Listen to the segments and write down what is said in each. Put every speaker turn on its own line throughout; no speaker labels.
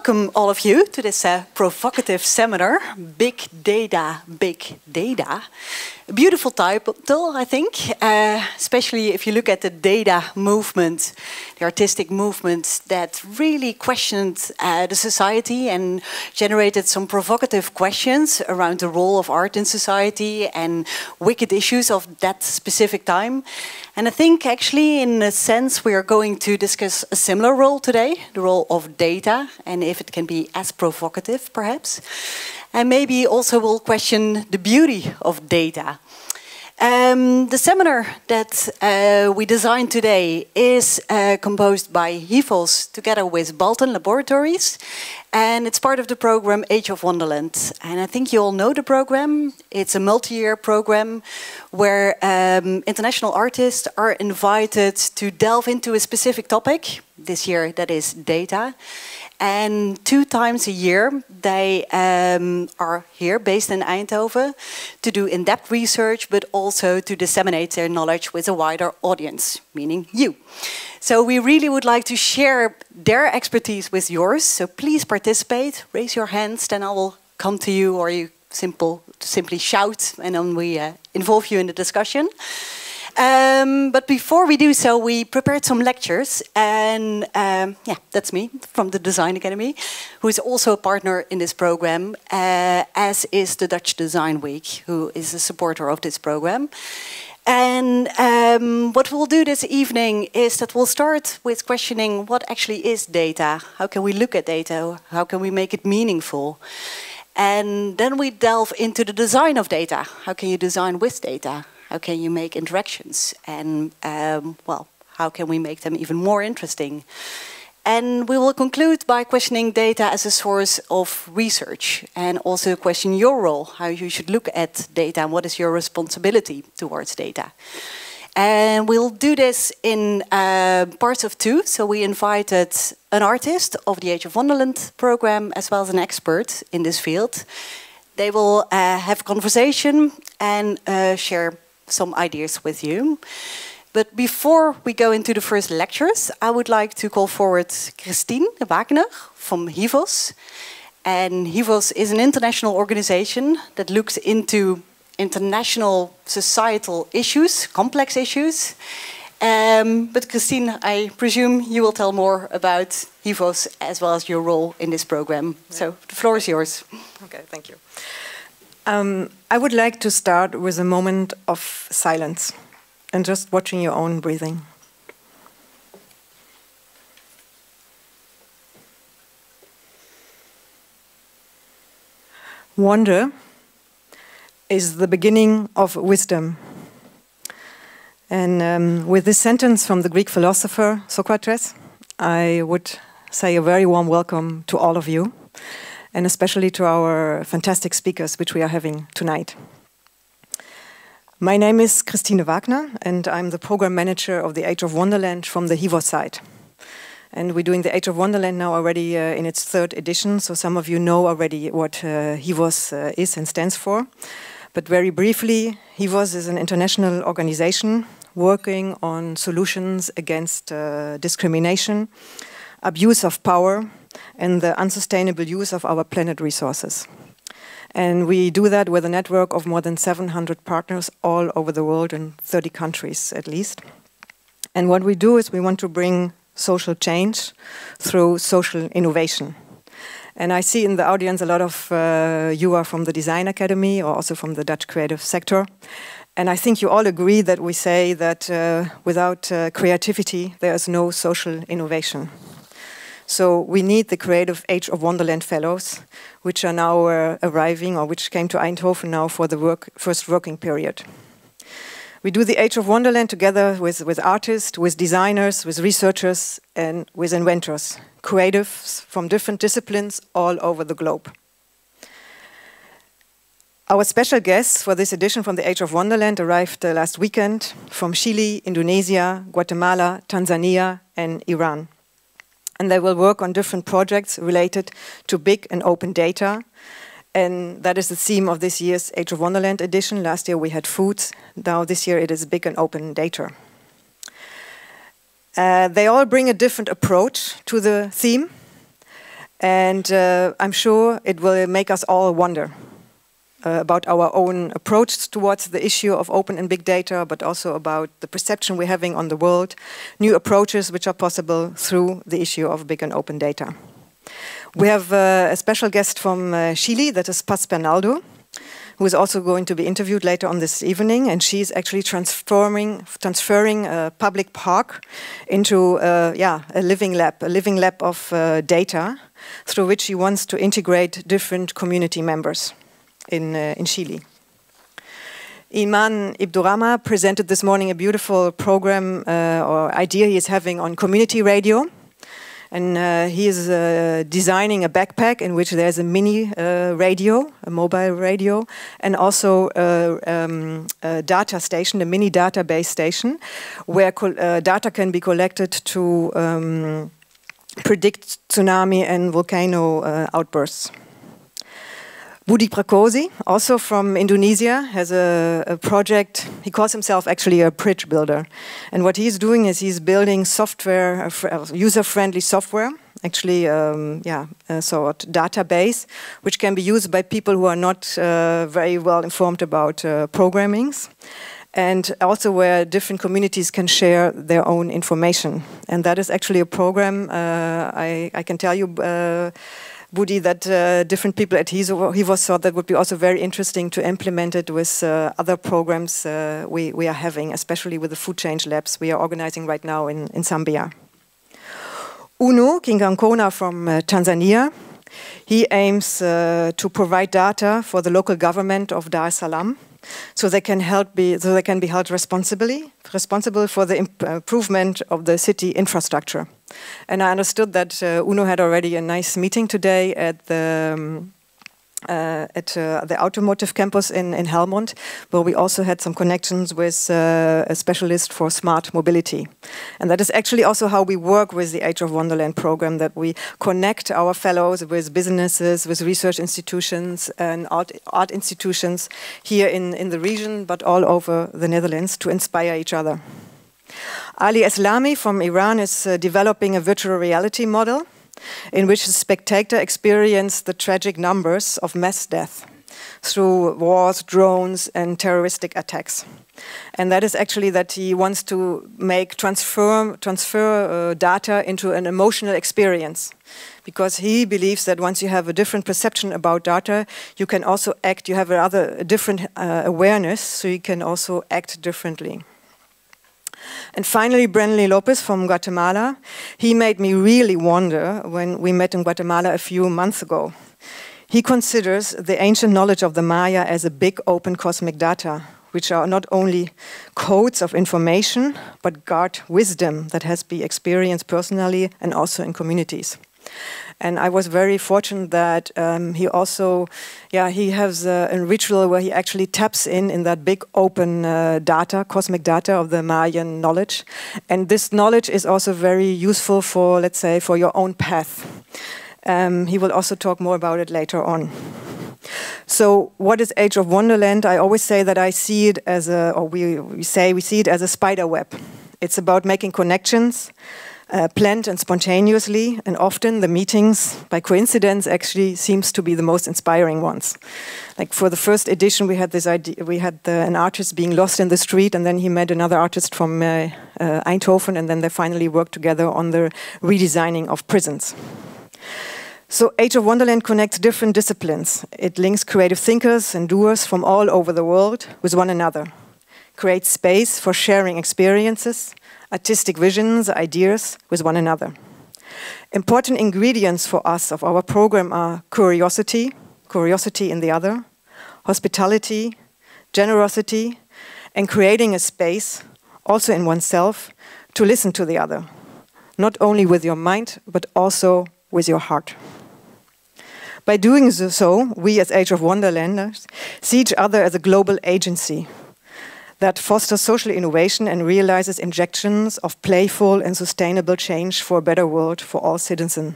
welcome all of you to this provocative seminar, Big Data, Big Data. A beautiful title, I think, especially if you look at the data movement, the artistic movement that really questioned the society and generated some provocative questions around the role of art in society and wicked issues of that specific time. And I think actually, in a sense, we are going to discuss a similar role today, the role of data, and if it can be as provocative, perhaps. And maybe also we'll question the beauty of data. The seminar that we designed today is composed by Hivos together with Balton Laboratories. And it's part of the program Age of Wonderland. And I think you all know the program. It's a multi-year program where international artists are invited to delve into a specific topic. This year, that is data. And 2 times a year, they are here, based in Eindhoven, to do in-depth research, but also to disseminate their knowledge with a wider audience, meaning you. So we really would like to share their expertise with yours. So please participate, raise your hands, then I will come to you, or you simply shout, and then we involve you in the discussion. But before we do so, we prepared some lectures, and yeah, that's me from the Design Academy, who is also a partner in this program, as is the Dutch Design Week, who is a supporter of this program. And what we'll do this evening is that we'll start with questioning what actually is data, how can we look at data, how can we make it meaningful? And then we delve into the design of data. How can you design with data? How can you make interactions? And, well, how can we make them even more interesting? And we will conclude by questioning data as a source of research, and also question your role, how you should look at data, and what is your responsibility towards data. And we'll do this in parts of 2. So we invited an artist of the Age of Wonderland program, as well as an expert in this field. They will have a conversation and share some ideas with you. But before we go into the first lectures, I would like to call forward Christine Wagner from Hivos. And Hivos is an international organization that looks into international societal issues, complex issues. But Christine, I presume you will tell more about Hivos as well as your role in this program. So the floor is yours.
Okay, thank you. I would like to start with a moment of silence and just watching your own breathing. Wonder is the beginning of wisdom. And with this sentence from the Greek philosopher Socrates, I would say a very warm welcome to all of you, and especially to our fantastic speakers, which we are having tonight. My name is Christine Wagner, and I'm the program manager of the Age of Wonderland from the Hivos side. And we're doing the Age of Wonderland now already in its 3rd edition, so some of you know already what Hivos is and stands for. But very briefly, Hivos is an international organization working on solutions against discrimination, abuse of power, and the unsustainable use of our planet resources. And we do that with a network of more than 700 partners all over the world in 30 countries at least. And what we do is we want to bring social change through social innovation. And I see in the audience a lot of you are from the Design Academy or also from the Dutch creative sector. And I think you all agree that we say that without creativity, there is no social innovation. So we need the Creative Age of Wonderland Fellows, which are now arriving, or which came to Eindhoven now for the first working period. We do the Age of Wonderland together with artists, with designers, with researchers, and with inventors, creatives from different disciplines all over the globe. Our special guests for this edition from the Age of Wonderland arrived last weekend from Chile, Indonesia, Guatemala, Tanzania, and Iran. And they will work on different projects related to big and open data. And that is the theme of this year's Age of Wonderland edition. Last year we had foods. Now this year it is big and open data. They all bring a different approach to the theme. And I'm sure it will make us all wonder about our own approach towards the issue of open and big data, but also about the perception we're having on the world, new approaches which are possible through the issue of big and open data. We have a special guest from Chile, that is Paz Bernaldo, who is also going to be interviewed later on this evening, and she's actually transferring a public park into a living lab of data, through which she wants to integrate different community members in Chile. Iman Ibdurama presented this morning a beautiful program or idea he is having on community radio. And he is designing a backpack in which there's a mini radio, a mobile radio, and also a data station, a mini database station, where data can be collected to predict tsunami and volcano outbursts. Budi Prakosa, also from Indonesia, has a project. He calls himself actually a bridge builder. And what he's doing is he's building software, user-friendly software, actually a sort of database, which can be used by people who are not very well informed about programmings. And also where different communities can share their own information. And that is actually a program, I can tell you, Budi, that different people at Hivos thought that would be also very interesting to implement it with other programs we are having, especially with the food change labs we are organizing right now in Zambia. Uno Kingankona from Tanzania, he aims to provide data for the local government of Dar es Salaam, so they can be held responsible for the improvement of the city infrastructure. And I understood that Uno had already a nice meeting today at the automotive campus in Helmond, where we also had some connections with a specialist for smart mobility. And that is actually also how we work with the Age of Wonderland program, that we connect our fellows with businesses, with research institutions and art institutions here in the region, but all over the Netherlands, to inspire each other. Ali Eslami from Iran is developing a virtual reality model in which the spectator experienced the tragic numbers of mass death through wars, drones, and terroristic attacks. And that is actually that he wants to transfer data into an emotional experience, because he believes that once you have a different perception about data, you can also act, you have a different awareness, so you can also act differently. And finally, Branly Lopez from Guatemala. He made me really wonder when we met in Guatemala a few months ago. He considers the ancient knowledge of the Maya as a big open cosmic data, which are not only codes of information, but guard wisdom that has been experienced personally and also in communities. And I was very fortunate that he also, he has a ritual where he actually taps in that big open data, cosmic data of the Mayan knowledge. And this knowledge is also very useful for, let's say, for your own path. He will also talk more about it later on. So what is Age of Wonderland? I always say that I see it as we see it as a spider web. It's about making connections, planned and spontaneously, and often the meetings, by coincidence, actually seems to be the most inspiring ones. Like for the first edition, we had this idea. We had an artist being lost in the street, and then he met another artist from Eindhoven, and then they finally worked together on the redesigning of prisons. So Age of Wonderland connects different disciplines. It links creative thinkers and doers from all over the world with one another, creates space for sharing experiences, artistic visions, ideas with one another. Important ingredients for us of our program are curiosity in the other, hospitality, generosity, and creating a space, also in oneself, to listen to the other, not only with your mind, but also with your heart. By doing so, we as Age of Wonderlanders see each other as a global agency that fosters social innovation and realizes injections of playful and sustainable change for a better world for all citizens.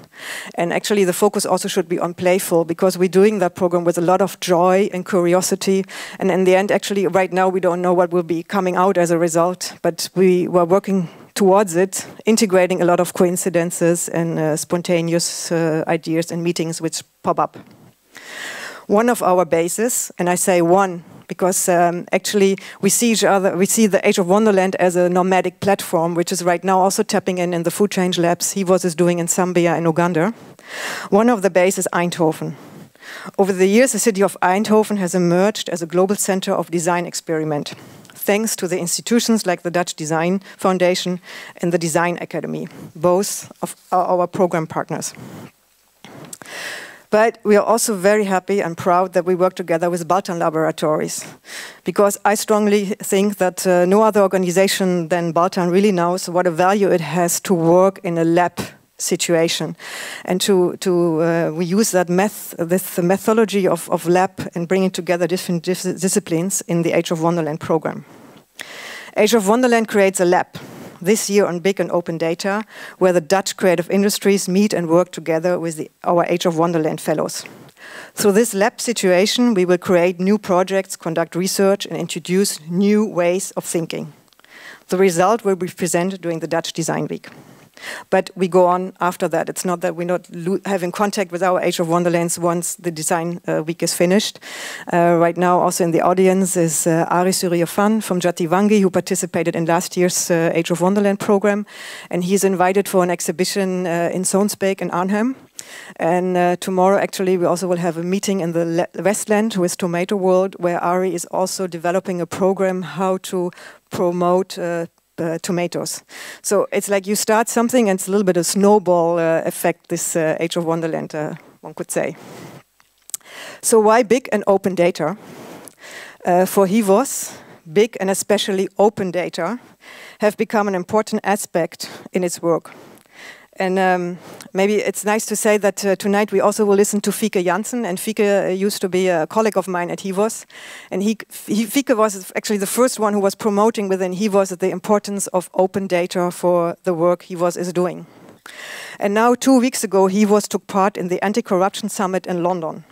And actually the focus also should be on playful, because we're doing that program with a lot of joy and curiosity. And in the end, actually right now we don't know what will be coming out as a result, but we were working towards it, integrating a lot of coincidences and spontaneous ideas and meetings which pop up. One of our bases, and I say one because actually we see each other, we see the Age of Wonderland as a nomadic platform, which is right now also tapping in the food change labs Hivos is doing in Zambia and Uganda. One of the bases is Eindhoven. Over the years, the city of Eindhoven has emerged as a global center of design experiment, thanks to the institutions like the Dutch Design Foundation and the Design Academy, both of our program partners. But we are also very happy and proud that we work together with Baltan Laboratories, because I strongly think that no other organization than Baltan really knows what a value it has to work in a lab situation, and we use that this methodology of lab and bringing together different disciplines in the Age of Wonderland program. Age of Wonderland creates a lab this year on big and open data, where the Dutch creative industries meet and work together with our Age of Wonderland fellows. Through this lab situation, we will create new projects, conduct research, and introduce new ways of thinking. The result will be presented during the Dutch Design Week. But we go on after that. It's not that we're not having contact with our Age of Wonderlands once the Design Week is finished. Right now, also in the audience is Ari Suryafan from Jatiwangi, who participated in last year's Age of Wonderland program. And he's invited for an exhibition in Zoonsbeek in Arnhem. And tomorrow, actually, we also will have a meeting in the Westland with Tomato World, where Ari is also developing a program how to promote tomatoes. So it's like you start something and it's a little bit of snowball effect, this Age of Wonderland, one could say. So why big and open data? For Hivos, big and especially open data have become an important aspect in its work. And maybe it's nice to say that tonight we also will listen to Fieke Janssen. And Fieke used to be a colleague of mine at Hivos. And Fieke was actually the first one who was promoting within Hivos the importance of open data for the work Hivos is doing. And now 2 weeks ago, Hivos took part in the Anti-Corruption Summit in London.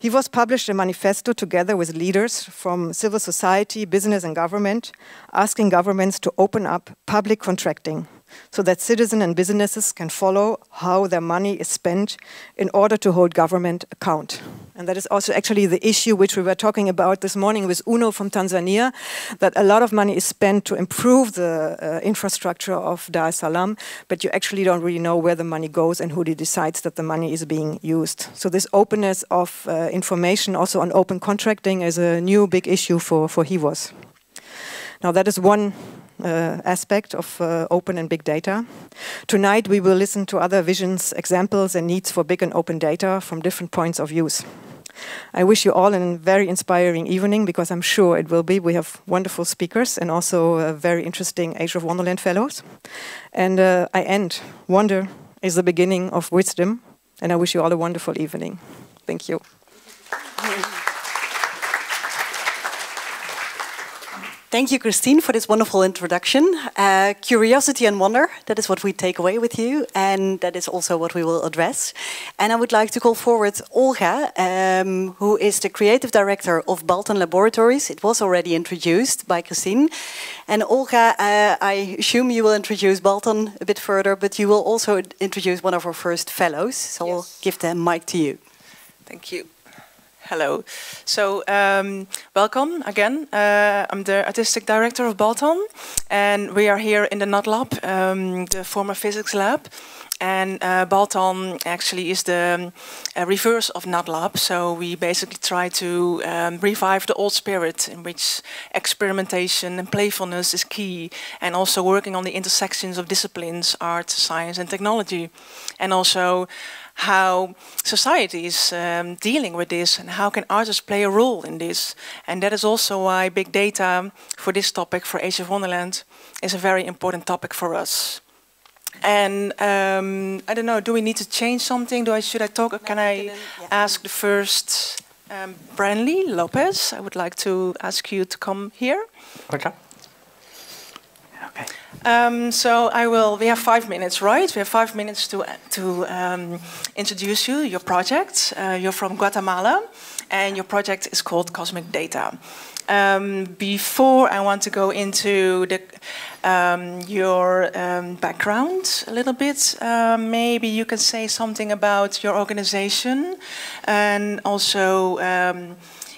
Hivos published a manifesto together with leaders from civil society, business and government, asking governments to open up public contracting, so that citizens and businesses can follow how their money is spent in order to hold government account. And that is also actually the issue which we were talking about this morning with Uno from Tanzania, that a lot of money is spent to improve the infrastructure of Dar es Salaam, but you actually don't really know where the money goes and who decides that the money is being used. So this openness of information also on open contracting is a new big issue for Hivos. Now that is one aspect of open and big data. Tonight we will listen to other visions, examples and needs for big and open data from different points of views. I wish you all a very inspiring evening, because I'm sure it will be. We have wonderful speakers and also very interesting Age of Wonderland fellows. And I end. Wonder is the beginning of wisdom, and I wish you all a wonderful evening. Thank you.
Thank you, Christine, for this wonderful introduction. Curiosity and wonder, that is what we take away with you, and that is also what we will address. And I would like to call forward Olga, who is the creative director of Baltan Laboratories. It was already introduced by Christine. And Olga, I assume you will introduce Baltan a bit further, but you will also introduce one of our first fellows. So yes. I'll give the mic to you.
Thank you. Hello. So, welcome again. I'm the artistic director of Baltan, and we are here in the NOT Lab, the former physics lab. And Baltan actually is the reverse of NOT Lab. So we basically try to revive the old spirit in which experimentation and playfulness is key, and also working on the intersections of disciplines, art, science and technology, and also how society is dealing with this, and how can artists play a role in this. And that is also why big data for this topic, for Age of Wonderland, is a very important topic for us. And I don't know, do we need to change something? Should I talk? Can I ask the first Branly, Lopez? I would like to ask you to come here.
Okay.
So we have 5 minutes, right? We have 5 minutes to introduce you, your project. You're from Guatemala, and your project is called Cosmic Data. Before I want to go into your background a little bit, maybe you can say something about your organization, and also,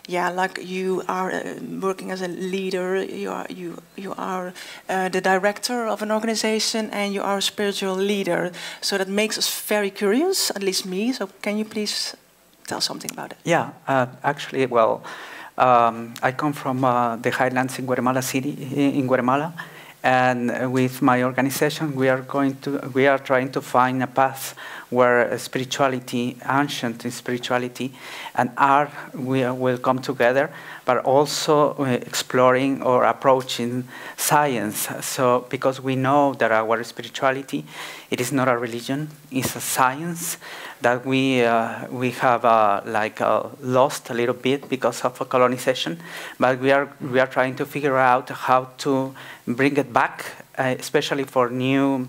yeah, like you are working as a leader. You are the director of an organization, and you are a spiritual leader. So that makes us very curious, at least me. So can you please tell something about it?
Yeah, actually, well. I come from the highlands in Guatemala City, in Guatemala, and with my organization, we are trying to find a path where spirituality, ancient spirituality, and art will come together, but also exploring or approaching science. So, because we know that our spirituality, it is not a religion, it's a science that we have lost a little bit because of colonization, but we are trying to figure out how to bring it back, especially for new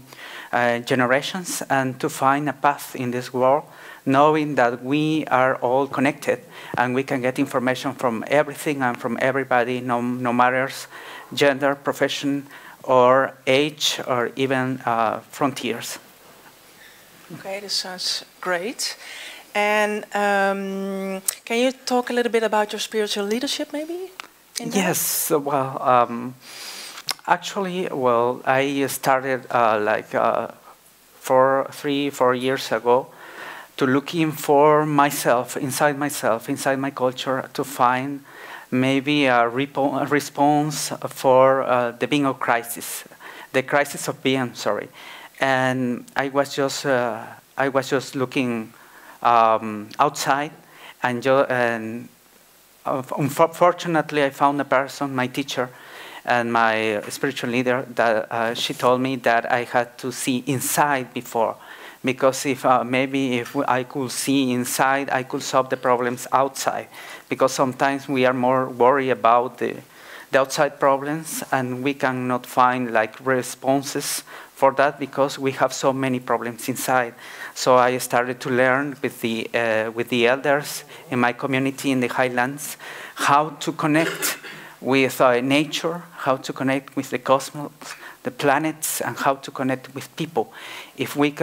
generations, and to find a path in this world, knowing that we are all connected and we can get information from everything and from everybody, no matters gender, profession, or age, or even frontiers.
Okay, this sounds great. And can you talk a little bit about your spiritual leadership, maybe?
Yes, well, actually, well, I started 3-4 years ago to looking for myself, inside my culture, to find maybe a response for the being of crisis, the crisis of being, sorry. And I was just looking outside, and unfortunately I found a person, my teacher and my spiritual leader, that she told me that I had to see inside before, because if I could see inside, I could solve the problems outside, because sometimes we are more worried about the outside problems, and we cannot find like responses for that because we have so many problems inside. So I started to learn with the elders in my community in the highlands how to connect with nature, how to connect with the cosmos, the planets, and how to connect with people. If we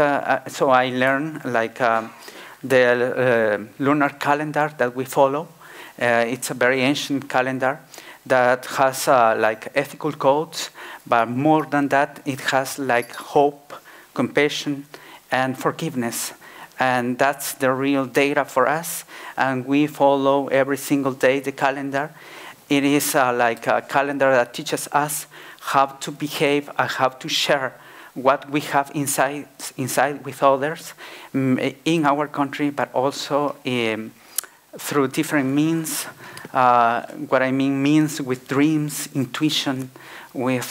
so I learned like the lunar calendar that we follow. It's a very ancient calendar that has like ethical codes, but more than that, it has like hope, compassion, and forgiveness. And that's the real data for us. And we follow every single day the calendar. It is like a calendar that teaches us how to behave and how to share what we have inside with others in our country, but also through different means. What I mean means with dreams, intuition, with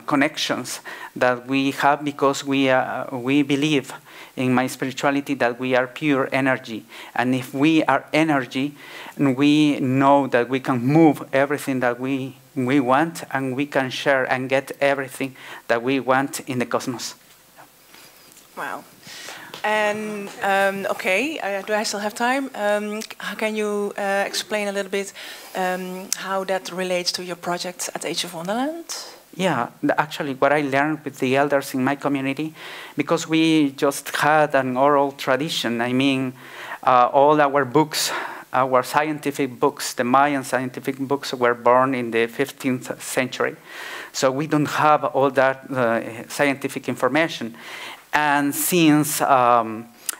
connections that we have, because we believe in my spirituality that we are pure energy. And if we are energy, we know that we can move everything that we want, and we can share and get everything that we want in the cosmos.
Wow. And okay, do I still have time? Can you explain a little bit how that relates to your project at Age of Wonderland?
Yeah, actually what I learned with the elders in my community, because we just had an oral tradition. I mean, all our books, our scientific books, the Mayan scientific books, were born in the 15th century. So we don't have all that scientific information. And since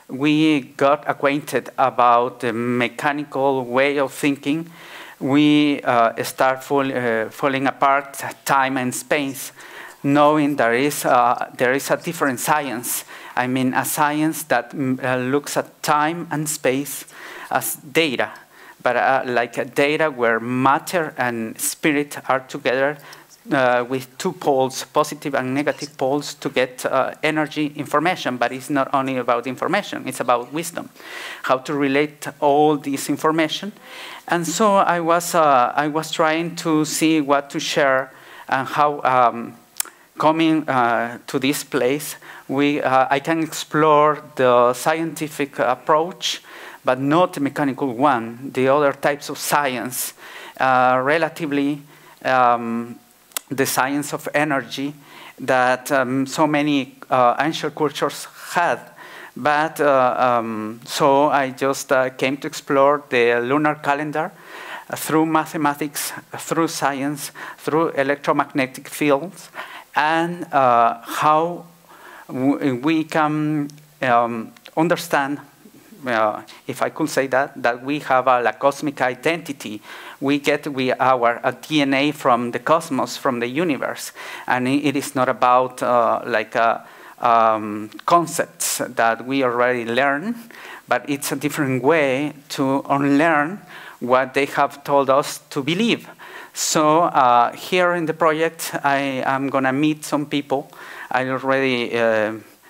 we got acquainted about the mechanical way of thinking, we start falling apart time and space, knowing there is a different science. I mean, a science that looks at time and space as data, but like a data where matter and spirit are together, with two poles, positive and negative poles, to get energy information. But it's not only about information, it's about wisdom, how to relate all this information. And so I was trying to see what to share, and how coming to this place, I can explore the scientific approach, but not the mechanical one, the other types of science. relatively the science of energy that so many ancient cultures had. But so I just came to explore the lunar calendar through mathematics, through science, through electromagnetic fields, and how we can understand, if I could say that we have a cosmic identity. We get our DNA from the cosmos, from the universe, and it is not about concepts that we already learn, but it's a different way to unlearn what they have told us to believe. So here in the project, I am going to meet some people. I already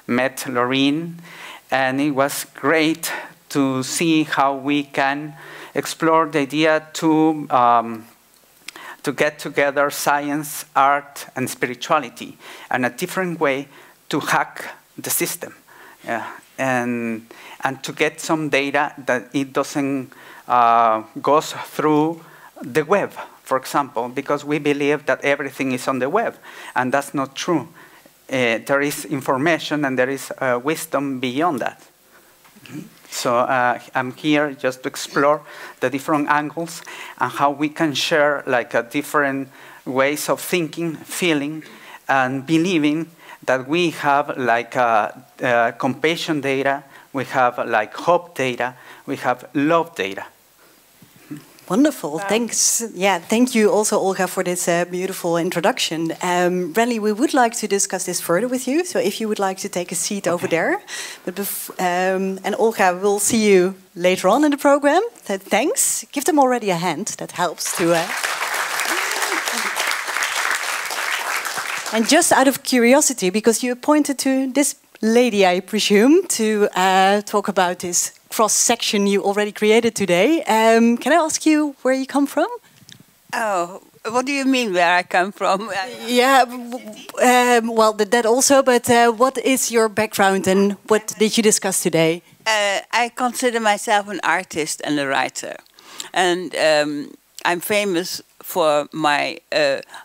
met Lorraine, and it was great to see how we can explore the idea to get together science, art, and spirituality, and a different way to hack the system, and to get some data that it doesn't goes through the web, for example, because we believe that everything is on the web, and that's not true. There is information and there is wisdom beyond that. So I'm here just to explore the different angles and how we can share different ways of thinking, feeling, and believing that we have compassion data, we have hope data, we have love data.
Wonderful, thanks. Yeah, thank you also, Olga, for this beautiful introduction. Branly, we would like to discuss this further with you, so if you would like to take a seat over there. But and Olga, we'll see you later on in the program. So thanks. Give them already a hand, that helps to... And just out of curiosity, because you appointed to this lady, I presume, to talk about this cross-section you already created today. Can I ask you where you come from?
Oh, what do you mean where I come from?
Yeah, well, that also, but what is your background and what did you discuss today?
I consider myself an artist and a writer. And I'm famous for my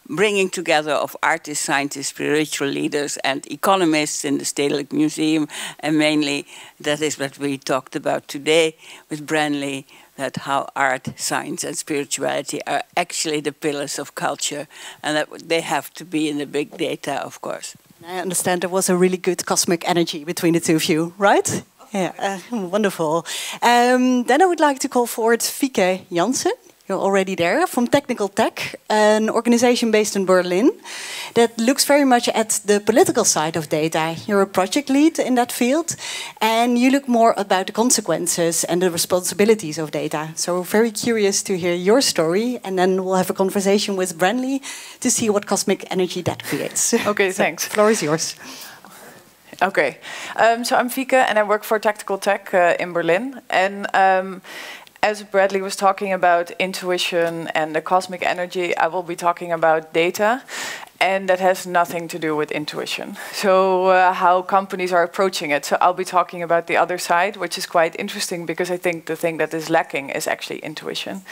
bringing together of artists, scientists, spiritual leaders, and economists in the Stedelijk Museum. And mainly, that is what we talked about today with Branly, that how art, science, and spirituality are actually the pillars of culture, and that they have to be in the big data, of course.
I understand there was a really good cosmic energy between the two of you, right? Yeah, wonderful. Then I would like to call forward Fieke Janssen. You're already there, from Technical Tech, an organization based in Berlin that looks very much at the political side of data. You're a project lead in that field, and you look more about the consequences and the responsibilities of data. So we're very curious to hear your story, and then we'll have a conversation with Branly to see what cosmic energy that creates.
Okay, thanks.
The floor is yours.
Okay, so I'm Fieke, and I work for Technical Tech in Berlin. And as Bradley was talking about intuition and the cosmic energy, I will be talking about data, and that has nothing to do with intuition. So how companies are approaching it. So I'll be talking about the other side, which is quite interesting because I think the thing that is lacking is actually intuition.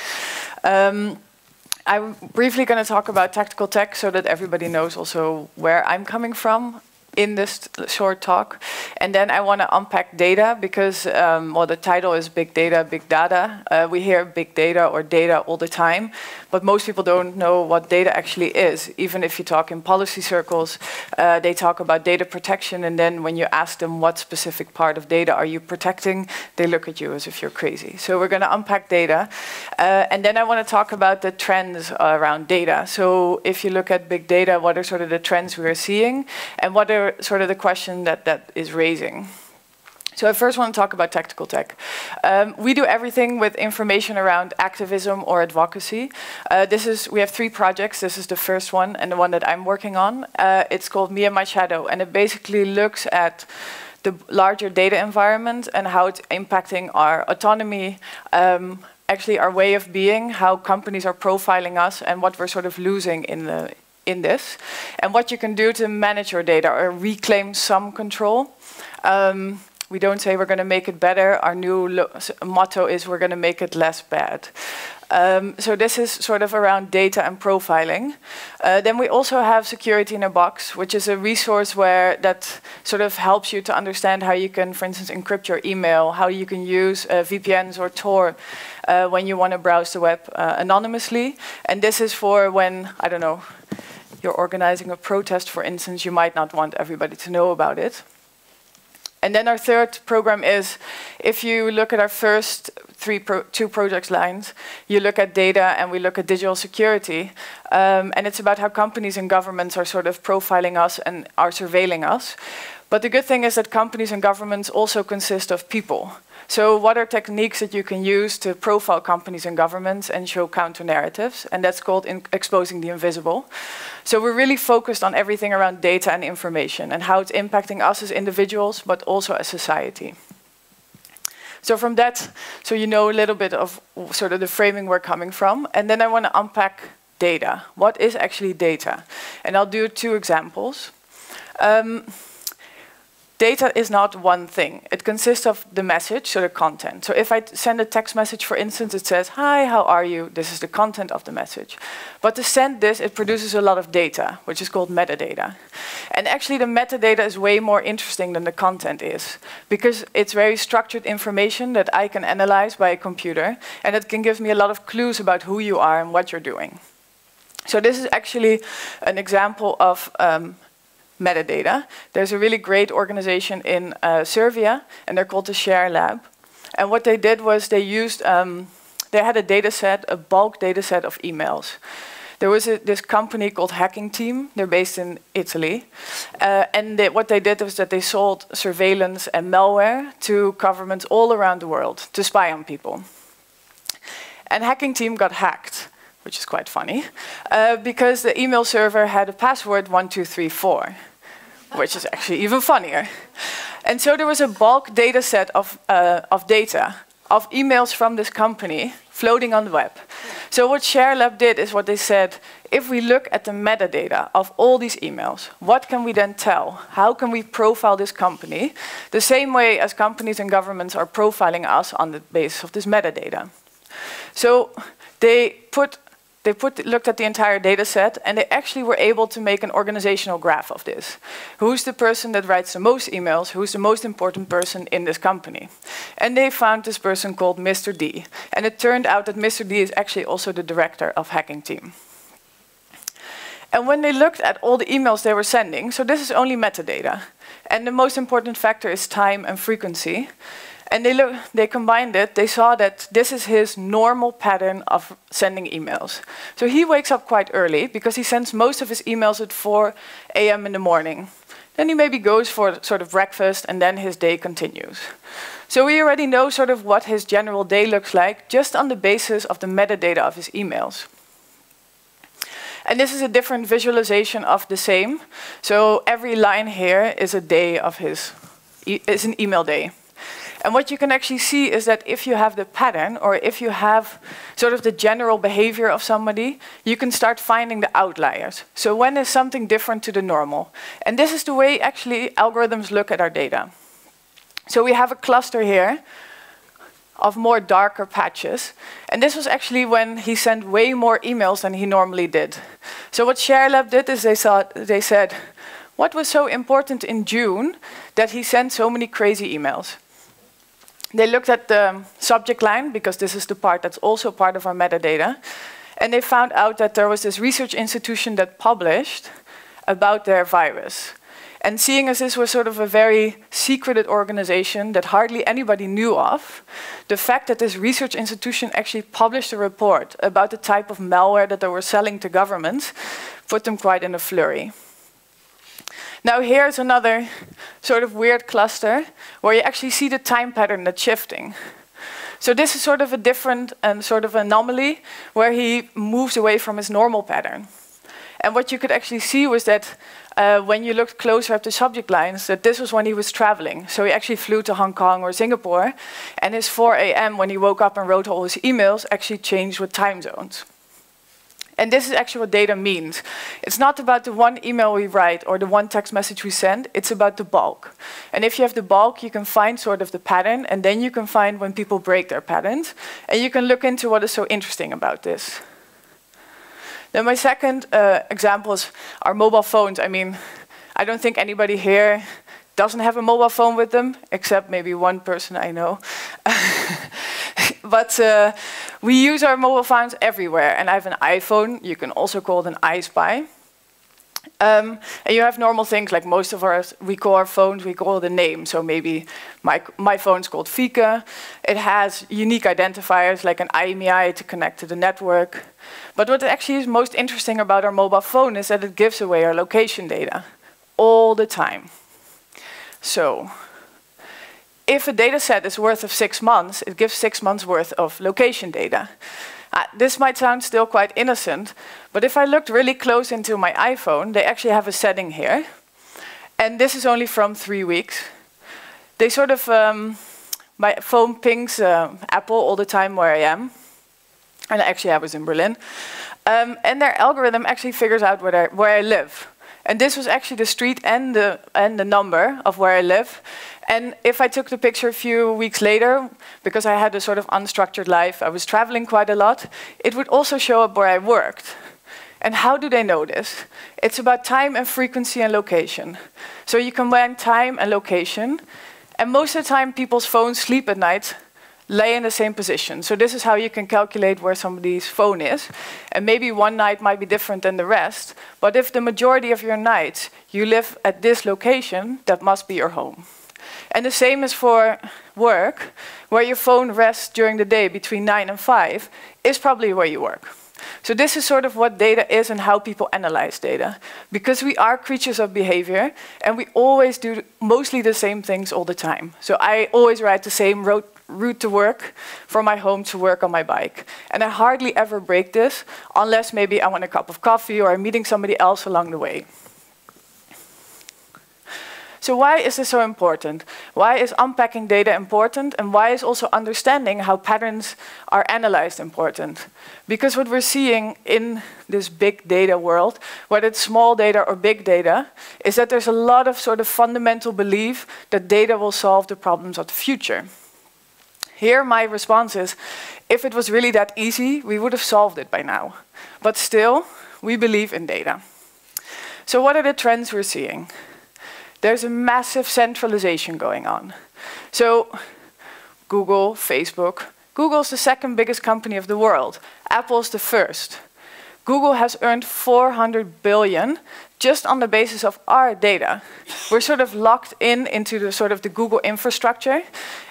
I'm briefly going to talk about Technical Tech so that everybody knows also where I'm coming from in this short talk. And then I want to unpack data because, well, the title is Big Data, Big Dada. We hear big data or data all the time, but most people don't know what data actually is. Even if you talk in policy circles, they talk about data protection, and then when you ask them what specific part of data are you protecting, they look at you as if you're crazy. So we're going to unpack data. And then I want to talk about the trends around data. So if you look at big data, what are sort of the trends we are seeing, and what are sort of the question that is raising. So I first want to talk about Technical Tech. We do everything with information around activism or advocacy. We have 3 projects. This is the first one and the one that I'm working on. It's called Me and My Shadow, and it basically looks at the larger data environment and how it's impacting our autonomy, actually our way of being, how companies are profiling us, and what we're sort of losing in this, and what you can do to manage your data or reclaim some control. We don't say we're going to make it better. Our new motto is we're going to make it less bad. So this is sort of around data and profiling. Then we also have Security in a Box, which is a resource that sort of helps you to understand how you can, for instance, encrypt your email, how you can use VPNs or Tor when you want to browse the web anonymously. And this is for when, I don't know, you're organizing a protest, for instance, you might not want everybody to know about it. And then our third program is, if you look at our first two project lines, you look at data and we look at digital security. And it's about how companies and governments are sort of profiling us and are surveilling us. But the good thing is that companies and governments also consist of people. So what are techniques that you can use to profile companies and governments and show counter-narratives? And that's called exposing the invisible. So we're really focused on everything around data and information and how it's impacting us as individuals, but also as society. So from that, so you know a little bit of sort of the framing we're coming from. And then I want to unpack data. What is actually data? And I'll do 2 examples. Data is not one thing. It consists of the message, so the content. So if I send a text message, for instance, it says, "Hi, how are you?" This is the content of the message. But to send this, it produces a lot of data, which is called metadata. And actually, the metadata is way more interesting than the content is, because it's very structured information that I can analyze by a computer, and it can give me a lot of clues about who you are and what you're doing. So this is actually an example of metadata. There's a really great organization in Serbia, and they're called the Share Lab. And what they did was they used, they had a data set, a bulk data set of emails. There was this company called Hacking Team. They're based in Italy. And what they did was that they sold surveillance and malware to governments all around the world to spy on people. And Hacking Team got hacked, which is quite funny, because the email server had a password 1234, which is actually even funnier. And so there was a bulk data set of data, of emails from this company floating on the web. So what ShareLab did is what they said, if we look at the metadata of all these emails, what can we then tell? How can we profile this company? The same way as companies and governments are profiling us on the basis of this metadata. So they looked at the entire data set, and they actually were able to make an organizational graph of this. Who's the person that writes the most emails? Who's the most important person in this company? And they found this person called Mr. D. And it turned out that Mr. D is actually also the director of Hacking Team. And when they looked at all the emails they were sending, so this is only metadata, and the most important factor is time and frequency. And they combined it, they saw that this is his normal pattern of sending emails. So he wakes up quite early because he sends most of his emails at 4 a.m. in the morning. Then he maybe goes for sort of breakfast and then his day continues. So we already know sort of what his general day looks like just on the basis of the metadata of his emails. And this is a different visualization of the same. So every line here is a day of is an email day. And what you can actually see is that if you have the pattern, or if you have sort of the general behavior of somebody, you can start finding the outliers. So when is something different to the normal? And this is the way actually algorithms look at our data. So we have a cluster here of more darker patches. And this was actually when he sent way more emails than he normally did. So what ShareLab did is they said, what was so important in June that he sent so many crazy emails? They looked at the subject line, because this is the part that's also part of our metadata, and they found out that there was this research institution that published about their virus. And seeing as this was sort of a very secreted organization that hardly anybody knew of, the fact that this research institution actually published a report about the type of malware that they were selling to governments put them quite in a flurry. Now here's another sort of weird cluster where you actually see the time pattern that's shifting. So this is sort of a different and sort of anomaly where he moves away from his normal pattern. And what you could actually see was that when you looked closer at the subject lines, that this was when he was traveling. So he actually flew to Hong Kong or Singapore, and his 4 a.m. when he woke up and wrote all his emails actually changed with time zones. And this is actually what data means. It's not about the one email we write or the one text message we send, it's about the bulk. And if you have the bulk, you can find sort of the pattern, and then you can find when people break their patterns, and you can look into what is so interesting about this. Then my second example is our mobile phones. I mean, I don't think anybody here doesn't have a mobile phone with them, except maybe one person I know. But we use our mobile phones everywhere, and I have an iPhone. You can also call it an iSpy. And you have normal things like most of us, we call our phones, we call it a name. So maybe my phone's called Fieke. It has unique identifiers like an IMEI to connect to the network. But what actually is most interesting about our mobile phone is that it gives away our location data all the time. So if a data set is worth of 6 months, it gives 6 months worth of location data. This might sound still quite innocent, but if I looked really close into my iPhone, they actually have a setting here. And this is only from 3 weeks. They sort of, my phone pings Apple all the time where I am. And actually I was in Berlin. And their algorithm actually figures out where I live. And this was actually the street and the number of where I live. And if I took the picture a few weeks later, because I had a sort of unstructured life, I was traveling quite a lot, it would also show up where I worked. And how do they know this? It's about time and frequency and location. So you combine time and location, and most of the time people's phones sleep at night, lay in the same position. So this is how you can calculate where somebody's phone is. And maybe one night might be different than the rest, but if the majority of your nights you live at this location, that must be your home. And the same is for work, where your phone rests during the day between 9 and 5, is probably where you work. So this is sort of what data is and how people analyze data. Because we are creatures of behavior, and we always do mostly the same things all the time. So I always ride the same route to work, from my home to work on my bike. And I hardly ever break this, unless maybe I want a cup of coffee or I'm meeting somebody else along the way. So why is this so important? Why is unpacking data important? And why is also understanding how patterns are analyzed important? Because what we're seeing in this big data world, whether it's small data or big data, is that there's a lot of sort of fundamental belief that data will solve the problems of the future. Here my response is, if it was really that easy, we would have solved it by now. But still, we believe in data. So what are the trends we're seeing? There's a massive centralization going on. So Google, Facebook. Google's the second biggest company of the world. Apple's the first. Google has earned 400 billion just on the basis of our data. We're sort of locked into the sort of the Google infrastructure.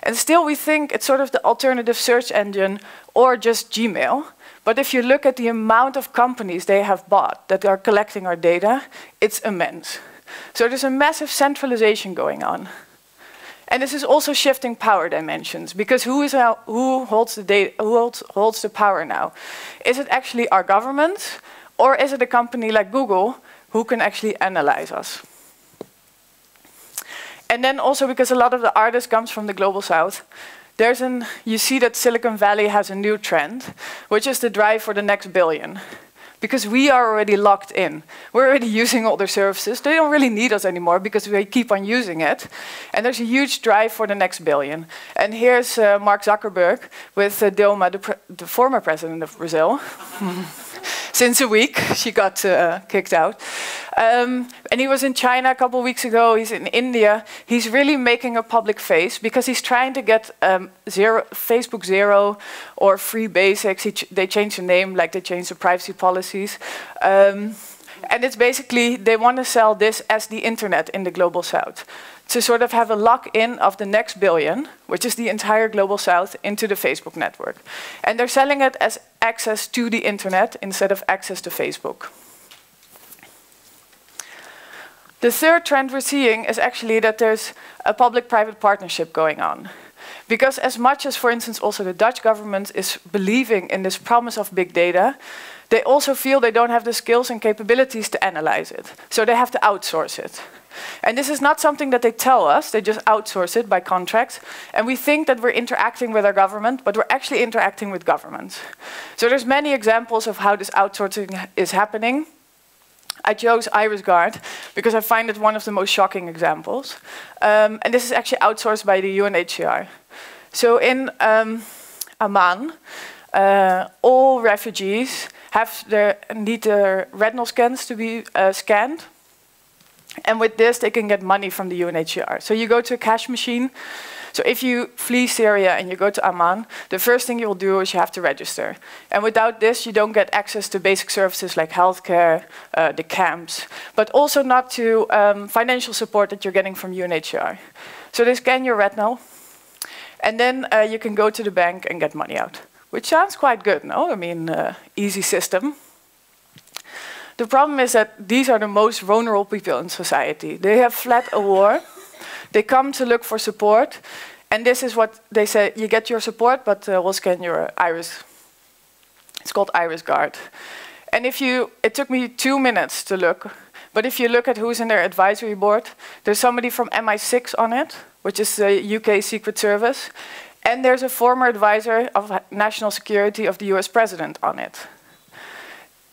And still we think it's sort of the alternative search engine or just Gmail. But if you look at the amount of companies they have bought that are collecting our data, it's immense. So there's a massive centralization going on. And this is also shifting power dimensions, because who holds the data, who holds the power now? Is it actually our government, or is it a company like Google who can actually analyze us? And then also because a lot of the artists comes from the global south, you see that Silicon Valley has a new trend, which is the drive for the next billion. Because we are already locked in. We're already using all their services. They don't really need us anymore because we keep on using it. And there's a huge drive for the next billion. And here's Mark Zuckerberg with Dilma, the former president of Brazil. Since a week, she got kicked out. And he was in China a couple of weeks ago. He's in India. He's really making a public face because he's trying to get Facebook Zero or Free Basics. They changed the name, like they changed the privacy policies. And it's basically, they want to sell this as the internet in the global south, to sort of have a lock-in of the next billion, which is the entire global south, into the Facebook network. And they're selling it as access to the internet instead of access to Facebook. The third trend we're seeing is actually that there's a public-private partnership going on. Because as much as, for instance, also the Dutch government is believing in this promise of big data, they also feel they don't have the skills and capabilities to analyze it. So they have to outsource it. And this is not something that they tell us, they just outsource it by contract. And we think that we're interacting with our government, but we're actually interacting with governments. So there's many examples of how this outsourcing is happening. I chose IRISGuard because I find it one of the most shocking examples. And this is actually outsourced by the UNHCR. So in Amman, all refugees need their retinal scans to be scanned. And with this, they can get money from the UNHCR. So you go to a cash machine. So if you flee Syria and you go to Amman, the first thing you will do is you have to register. And without this, you don't get access to basic services like healthcare, the camps, but also not to financial support that you're getting from UNHCR. So they scan your retinal, and then you can go to the bank and get money out, which sounds quite good, no? I mean, easy system. The problem is that these are the most vulnerable people in society. They have fled a war. They come to look for support. And this is what they say, you get your support, but we'll scan your iris. It's called IRISGuard. And it took me 2 minutes to look. But if you look at who's in their advisory board, there's somebody from MI6 on it, which is the UK Secret Service. And there's a former advisor of national security of the US president on it.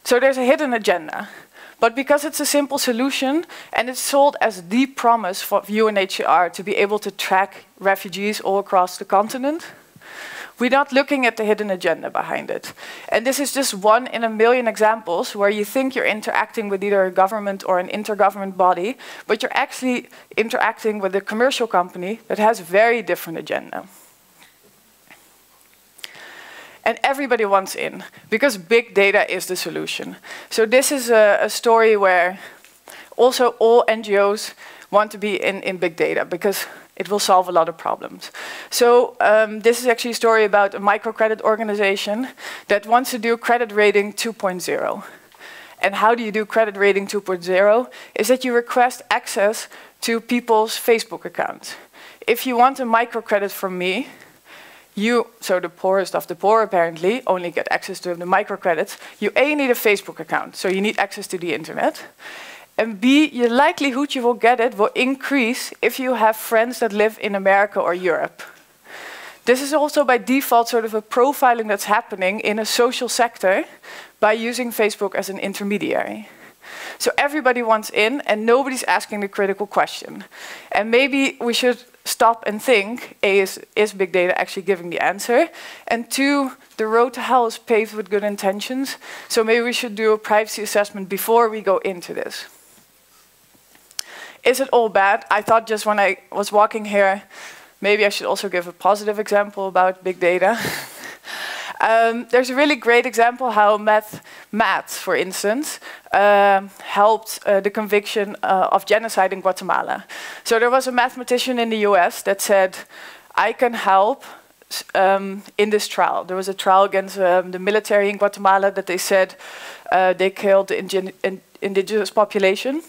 So there's a hidden agenda. But because it's a simple solution, and it's sold as the promise for UNHCR to be able to track refugees all across the continent, we're not looking at the hidden agenda behind it. And this is just one in a million examples where you think you're interacting with either a government or an intergovernment body, but you're actually interacting with a commercial company that has a very different agenda. And everybody wants in, because big data is the solution. So this is a story where also all NGOs want to be in big data, because it will solve a lot of problems. So this is actually a story about a microcredit organization that wants to do credit rating 2.0. And how do you do credit rating 2.0? Is that you request access to people's Facebook accounts. If you want a microcredit from me, so the poorest of the poor apparently only get access to the microcredits. You A, need a Facebook account, so you need access to the internet. And B, your likelihood you will get it will increase if you have friends that live in America or Europe. This is also by default sort of a profiling that's happening in a social sector by using Facebook as an intermediary. So everybody wants in and nobody's asking the critical question. And maybe we should stop and think, A, is big data actually giving the answer? And 2, the road to hell is paved with good intentions. So maybe we should do a privacy assessment before we go into this. Is it all bad? I thought just when I was walking here, maybe I should also give a positive example about big data. There's a really great example how math, for instance, helped the conviction of genocide in Guatemala. So there was a mathematician in the US that said, I can help in this trial. There was a trial against the military in Guatemala that they said they killed the indigenous population.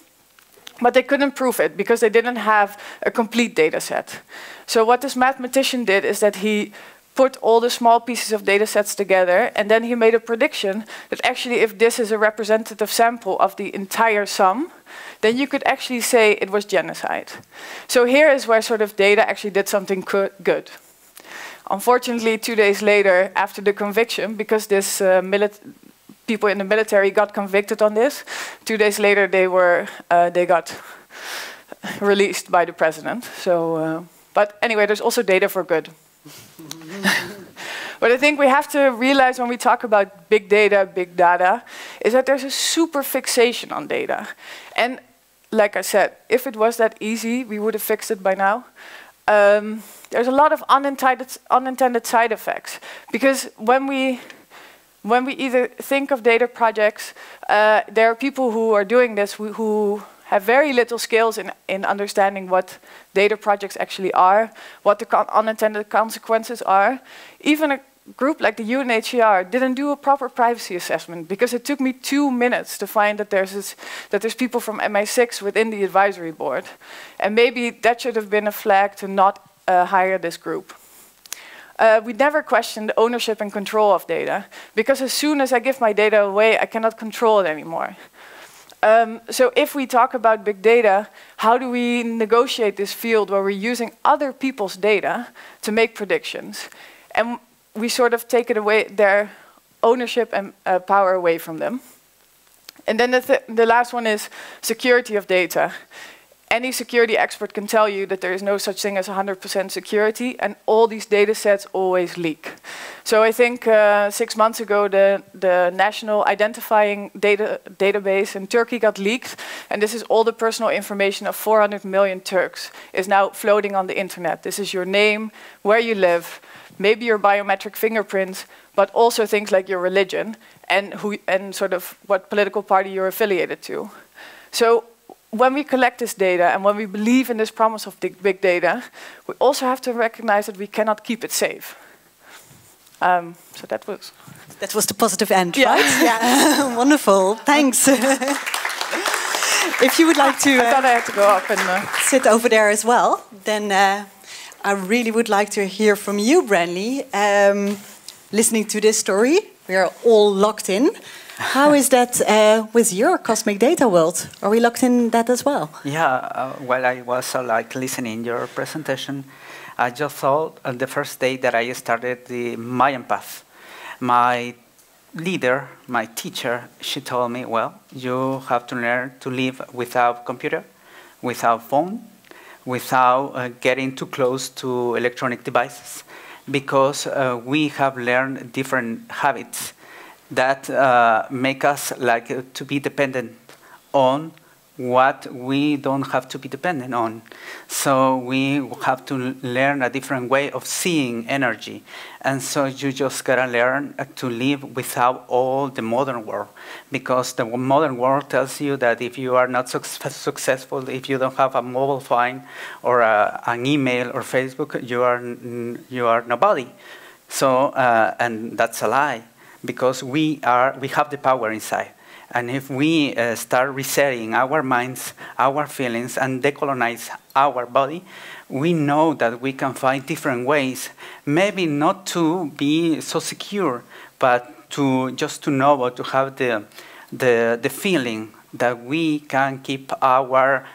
But they couldn't prove it because they didn't have a complete data set. So what this mathematician did is that he put all the small pieces of data sets together, and then he made a prediction that actually if this is a representative sample of the entire sum, then you could actually say it was genocide. So here is where sort of data actually did something good. Unfortunately, 2 days later, after the conviction, because this people in the military got convicted on this, 2 days later they got released by the president. So, but anyway, there's also data for good. But I think we have to realize when we talk about big data, big data, is that there's a super fixation on data. And like I said, if it was that easy, we would have fixed it by now. There's a lot of unintended side effects. Because when we either think of data projects, there are people who are doing this who have very little skills in understanding what data projects actually are, what the unintended consequences are. Even a group like the UNHCR didn't do a proper privacy assessment because it took me 2 minutes to find that there's people from MI6 within the advisory board. And maybe that should have been a flag to not hire this group. we never questioned ownership and control of data, because as soon as I give my data away, I cannot control it anymore. So if we talk about big data, how do we negotiate this field where we're using other people's data to make predictions? And we sort of take it away, their ownership and power away from them. And then the last one is security of data. Any security expert can tell you that there is no such thing as 100% security, and all these data sets always leak. So I think 6 months ago, the national identifying database in Turkey got leaked, and this is all the personal information of 400 million Turks is now floating on the internet. This is your name, where you live, maybe your biometric fingerprints, but also things like your religion and sort of what political party you're affiliated to. So when we collect this data and when we believe in this promise of big data, we also have to recognize that we cannot keep it safe. So that was
the positive end,
yeah.
right? Yeah. Wonderful. Thanks. If you would like to
I thought I had to go up and
sit over there as well, then I really would like to hear from you, Branly. Listening to this story, we are all locked in. How is that with your cosmic data world? Are we locked in that as well?
Yeah, while I was listening your presentation, I just thought the first day that I started the Mayan path, my leader, my teacher, she told me, well, you have to learn to live without computer, without phone, without getting too close to electronic devices, because we have learned different habits that make us like to be dependent on what we don't have to be dependent on. So we have to learn a different way of seeing energy. And so you just gotta learn to live without all the modern world, because the modern world tells you that if you are not successful, if you don't have a mobile phone or an email or Facebook, you are nobody. So, and that's a lie, because we have the power inside. And if we start resetting our minds, our feelings, and decolonize our body, we know that we can find different ways, maybe not to be so secure, but to just to know or to have the feeling that we can keep our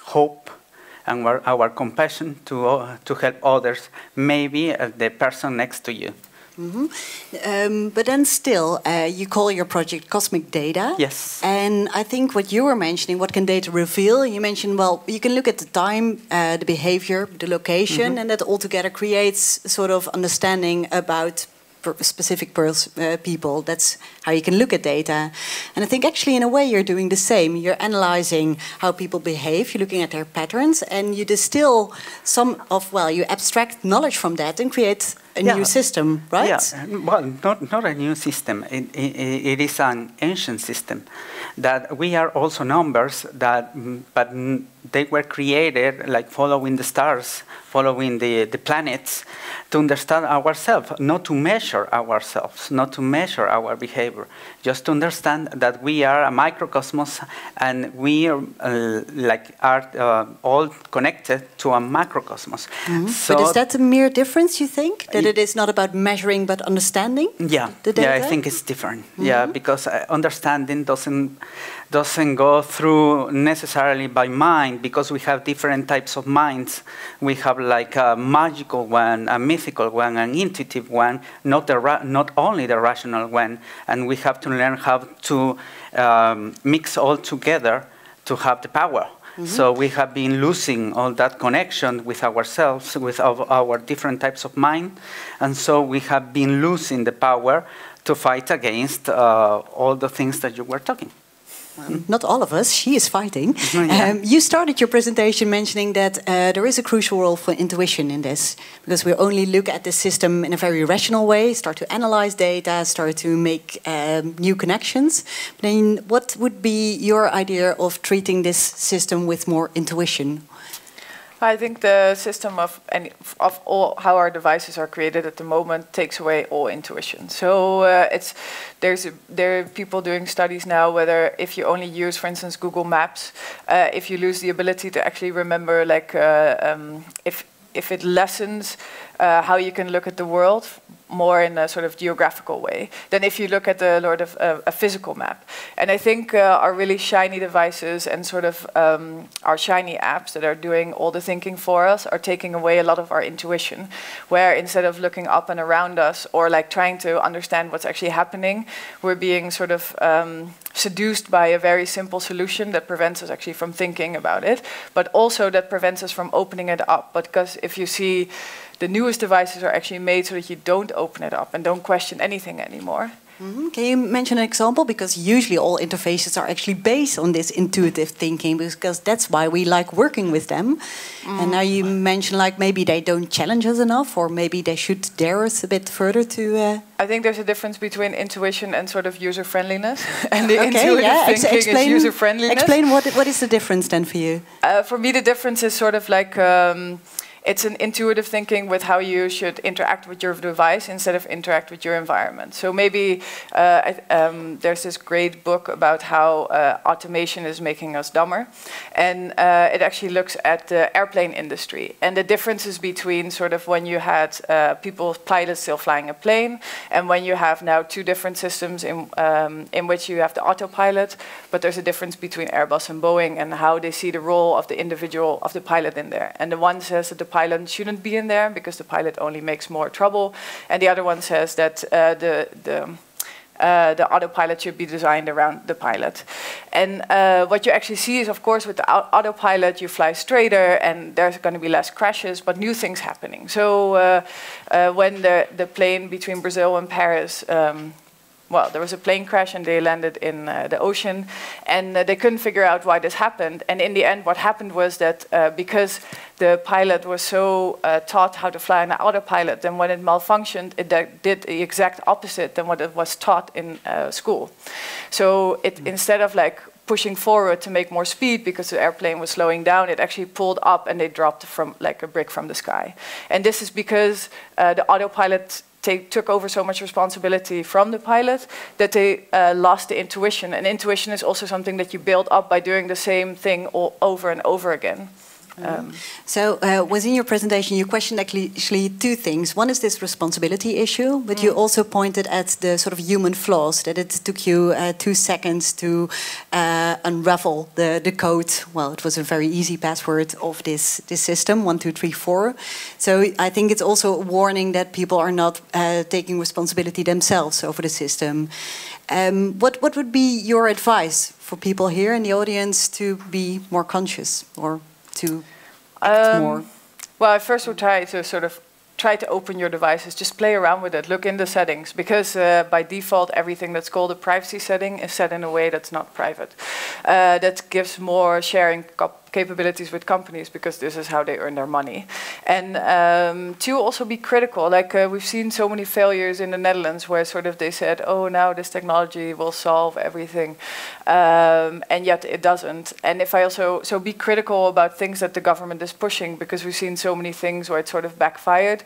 hope and our compassion to help others, maybe the person next to you.
Mm-hmm. But then still, you call your project Cosmic Data.
Yes.
And I think what you were mentioning, what can data reveal? You mentioned, well, you can look at the time, the behavior, the location, and that altogether creates sort of understanding about specific people. That's how you can look at data. And I think actually in a way you're doing the same. You're analyzing how people behave, you're looking at their patterns, and you distill some of, well, you abstract knowledge from that and create a new system, right?
Yeah, well, not a new system. It is an ancient system that we are also numbers that, but they were created like following the stars, following the planets, to understand ourselves, not to measure ourselves, not to measure our behavior, just to understand that we are a microcosmos and we are all connected to a macrocosmos.
So, but is that a mere difference, you think? That it is not about measuring but understanding?
Yeah,
the data?
Yeah, I think it's different. Yeah, because understanding doesn't go through necessarily by mind, because we have different types of minds. We have like a magical one, a mythical one, an intuitive one, not only the rational one, and we have to learn how to mix all together to have the power. So we have been losing all that connection with ourselves, with our different types of mind, and so we have been losing the power to fight against all the things that you were talking.
Not all of us, she is fighting. You started your presentation mentioning that there is a crucial role for intuition in this, because we only look at the system in a very rational way, start to analyze data, start to make new connections. But then what would be your idea of treating this system with more intuition?
I think the system of all how our devices are created at the moment takes away all intuition. So there are people doing studies now whether if you only use, for instance, Google Maps, if you lose the ability to actually remember, like if
if it lessens how you can look at the world more in a sort of geographical way than if you look at the Lord of a physical map. And I think our really shiny devices and sort of our shiny apps that are doing all the thinking for us are taking away a lot of our intuition, where instead of looking up and around us or like trying to understand what's actually happening, we're being sort of seduced by a very simple solution that prevents us actually from thinking about it, but also that prevents us from opening it up. Because if you see, the newest devices are actually made so that you don't open it up and don't question anything anymore.
Can you mention an example? Because usually all interfaces are actually based on this intuitive thinking, because that's why we like working with them. And now you mention like maybe they don't challenge us enough, or maybe they should dare us a bit further to...
I think there's a difference between intuition and sort of user-friendliness. And the intuitive thinking is user-friendliness.
Explain what is the difference then for you?
For me, the difference is sort of like... it's an intuitive thinking with how you should interact with your device instead of interact with your environment. So maybe there's this great book about how automation is making us dumber. And it actually looks at the airplane industry and the differences between sort of when you had pilots still flying a plane, and when you have now two different systems in which you have the autopilot, but there's a difference between Airbus and Boeing and how they see the role of the individual, of the pilot in there. And the one says that the pilot shouldn't be in there because the pilot only makes more trouble, and the other one says that the autopilot should be designed around the pilot. And what you actually see is, of course, with the autopilot, you fly straighter and there's going to be less crashes, but new things happening. So when the plane between Brazil and Paris, well, there was a plane crash and they landed in the ocean, and they couldn't figure out why this happened. And in the end, what happened was that because the pilot was so taught how to fly on an autopilot, then when it malfunctioned, it did the exact opposite than what it was taught in school. So it, instead of like pushing forward to make more speed because the airplane was slowing down, it actually pulled up and they dropped from like a brick from the sky. And this is because the autopilot took over so much responsibility from the pilot that they lost the intuition. And intuition is also something that you build up by doing the same thing all over and over again.
So within your presentation, you questioned actually two things. One is this responsibility issue, but you also pointed at the sort of human flaws, that it took you 2 seconds to unravel the code. Well, it was a very easy password of this system, 1, 2, 3, 4. So I think it's also a warning that people are not taking responsibility themselves over the system. What would be your advice for people here in the audience to be more conscious or to act more?
Well, I first would try to open your devices, just play around with it, look in the settings, because by default everything that's called a privacy setting is set in a way that's not private. That gives more sharing capabilities with companies because this is how they earn their money. And to also be critical, like we've seen so many failures in the Netherlands where sort of they said, oh, now this technology will solve everything, and yet it doesn't. And if I also, so be critical about things that the government is pushing, because we've seen so many things where it sort of backfired.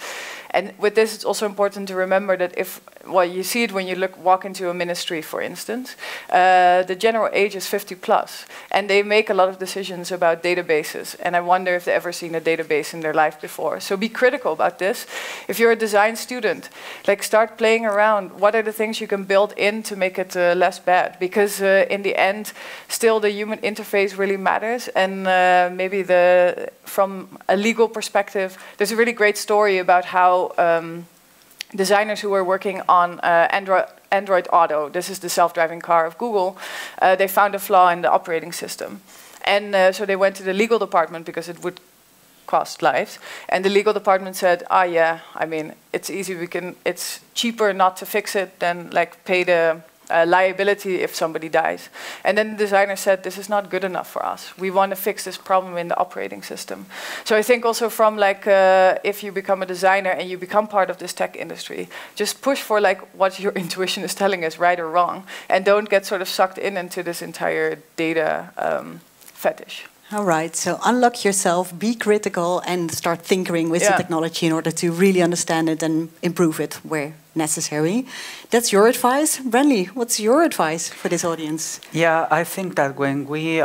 And with this, it's also important to remember that if, well, you see it when you walk into a ministry, for instance, the general age is 50+, and they make a lot of decisions about databases, and I wonder if they've ever seen a database in their life before. So be critical about this. If you're a design student, like start playing around. What are the things you can build in to make it less bad? Because in the end, still the human interface really matters, and maybe from a legal perspective, there's a really great story about how designers who were working on Android Auto, this is the self-driving car of Google, they found a flaw in the operating system. And so they went to the legal department because it would cost lives. And the legal department said, yeah, I mean, it's easy, it's cheaper not to fix it than like pay the liability if somebody dies. And then the designer said, this is not good enough for us. We want to fix this problem in the operating system. So I think also from like, if you become a designer and you become part of this tech industry, just push for like what your intuition is telling us, right or wrong, and don't get sort of sucked into this entire data fetish.
All right, so unlock yourself, be critical, and start tinkering with the technology in order to really understand it and improve it where necessary. That's your advice. Branly, what's your advice for this audience?
Yeah, I think that when we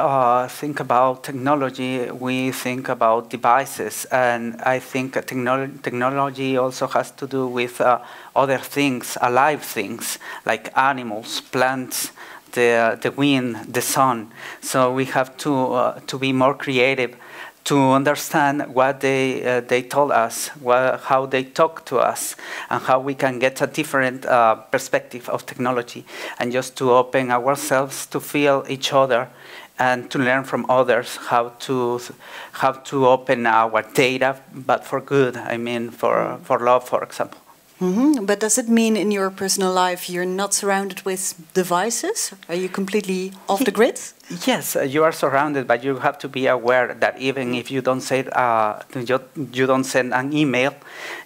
think about technology, we think about devices. And I think technology also has to do with other things, alive things, like animals, plants, the wind, the sun. So we have to be more creative to understand what they told us, how they talk to us, and how we can get a different perspective of technology, and just to open ourselves to feel each other and to learn from others how to open our data, but for good. I mean, for love, for example.
But does it mean in your personal life you're not surrounded with devices? Are you completely off the grid?
Yes, you are surrounded, but you have to be aware that even if you don't say you don't send an email,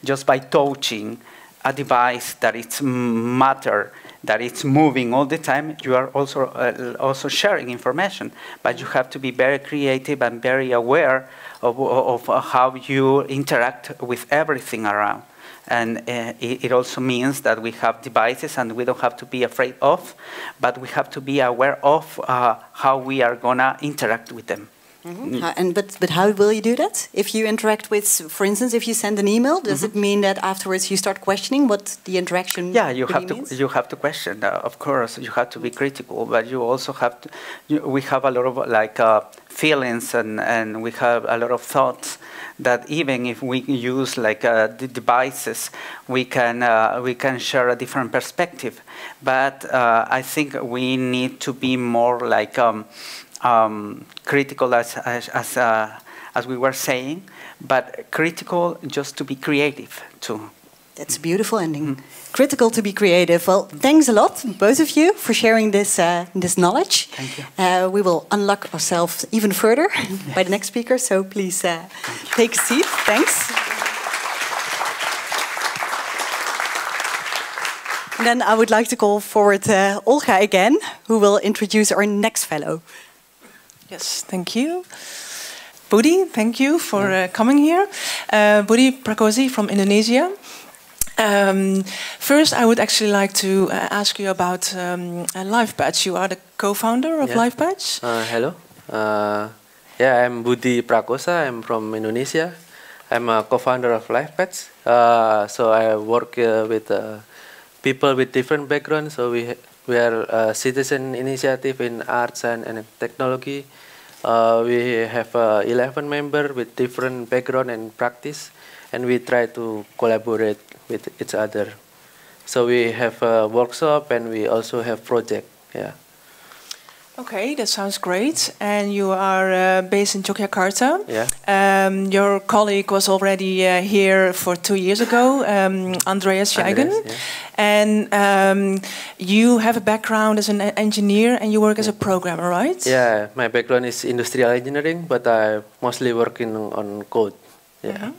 just by touching a device that it's matter, that it's moving all the time, you are also sharing information. But you have to be very creative and very aware of how you interact with everything around. And it also means that we have devices and we don't have to be afraid of, but we have to be aware of how we are going to interact with them.
But how will you do that? If you interact with, for instance, if you send an email, does it mean that afterwards you start questioning what the interaction means?
You have to question. Of course, you have to be critical, but you also have to. We have a lot of feelings and we have a lot of thoughts that even if we use the devices, we can share a different perspective. But I think we need to be more critical as we were saying, but critical just to be creative too.
That's a beautiful ending. Critical to be creative. Well, thanks a lot, both of you, for sharing this this knowledge.
Thank you.
We will unlock ourselves even further by the next speaker. So please take a seat. Thanks. And then I would like to call forward Olga again, who will introduce our next fellow.
Yes, thank you. Budi, thank you for coming here. Budi Prakosa from Indonesia. First, I would actually like to ask you about LifePatch. You are the co-founder of LifePatch.
Hello. Yeah, I'm Budi Prakosa. I'm from Indonesia. I'm a co-founder of LifePatch. So I work with people with different backgrounds. So we are a citizen initiative in arts and technology. We have 11 members with different background and practice, and we try to collaborate with each other. So we have a workshop and we also have project. Yeah.
Okay, that sounds great. And you are based in Yogyakarta.
Yeah.
Your colleague was already here for 2 years ago, Andreas Jagen. Yeah. And you have a background as an engineer and you work as a programmer, right?
Yeah, my background is industrial engineering, but I mostly working on code. Yeah.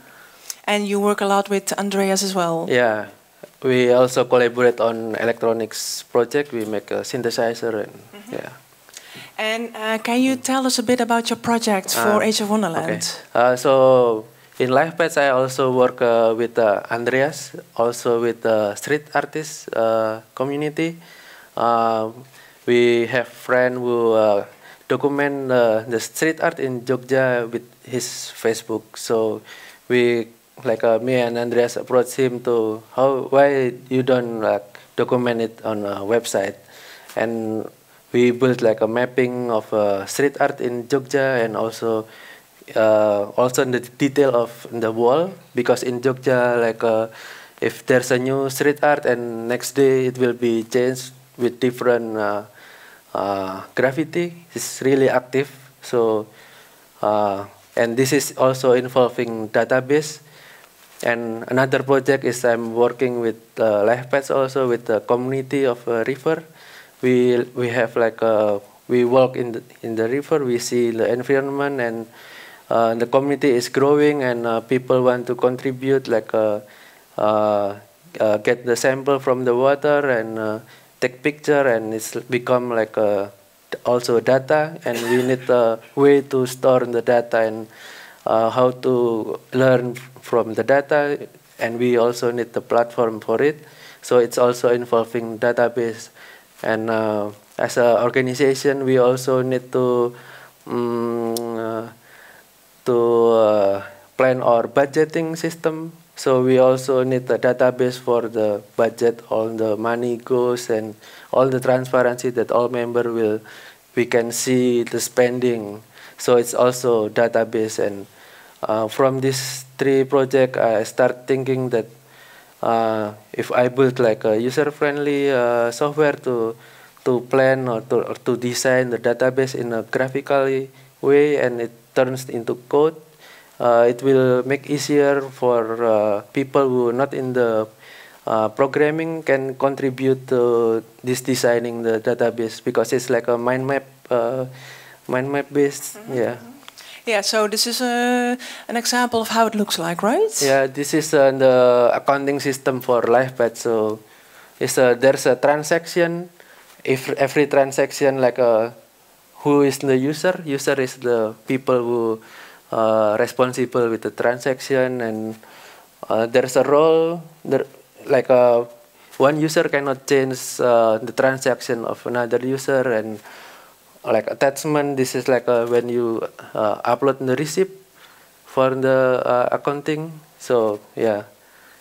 And you work a lot with Andreas as well?
Yeah. We also collaborate on electronics project. We make a synthesizer and yeah.
And can you tell us a bit about your project for Age of Wonderland?
Okay. So in LifePatch, I also work with Andreas, also with the street artist community. We have friend who document the street art in Jogja with his Facebook. So we me and Andreas approached him to why you don't document it on a website, and we built a mapping of street art in Jogja and also the detail of the wall, because in Jogja if there's a new street art and next day it will be changed with different graffiti. It's really active. So and this is also involving database. And another project is I'm working with LifePatch also with the community of river. We have we walk in the river. We see the environment and the community is growing and people want to contribute get the sample from the water and take picture, and it's become a also data, and we need a way to store the data and how to learn from the data, and we also need the platform for it. So it's also involving database, and as an organization, we also need to plan our budgeting system. So we also need a database for the budget, all the money goes, and all the transparency that all member we can see the spending. So it's also database, and from these 3 projects, I start thinking that if I build like a user-friendly software to plan or to design the database in a graphical way, and it turns into code, it will make easier for people who are not in the programming can contribute to this designing the database, because it's like a mind map based. Yeah.
Yeah, so this is an example of how it looks like, right?
Yeah, this is the accounting system for LivePad. So there's a transaction. If every transaction, like who is the user? User is the people who responsible with the transaction, and there's a role. Like one user cannot change the transaction of another user, and like attachment. This is like when you upload the receipt for the accounting. So yeah,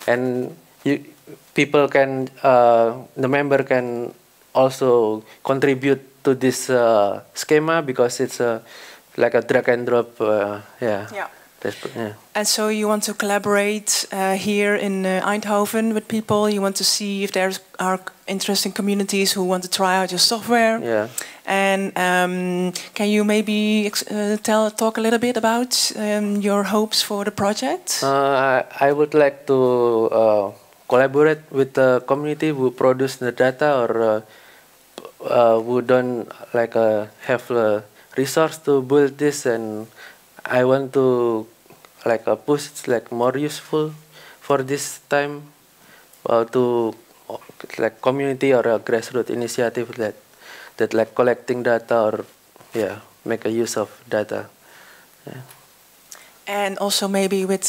and people can the member can also contribute to this schema, because it's like a drag and drop. Yeah.
And so you want to collaborate here in Eindhoven with people. You want to see if there are interesting communities who want to try out your software.
Yeah.
And can you maybe talk a little bit about your hopes for the project?
I would like to collaborate with the community who produce the data, or who don't like have a resource to build this, and I want to like push it like more useful for this time to like community or a grassroots initiative that like collecting data, or make a use of data. Yeah.
And also maybe with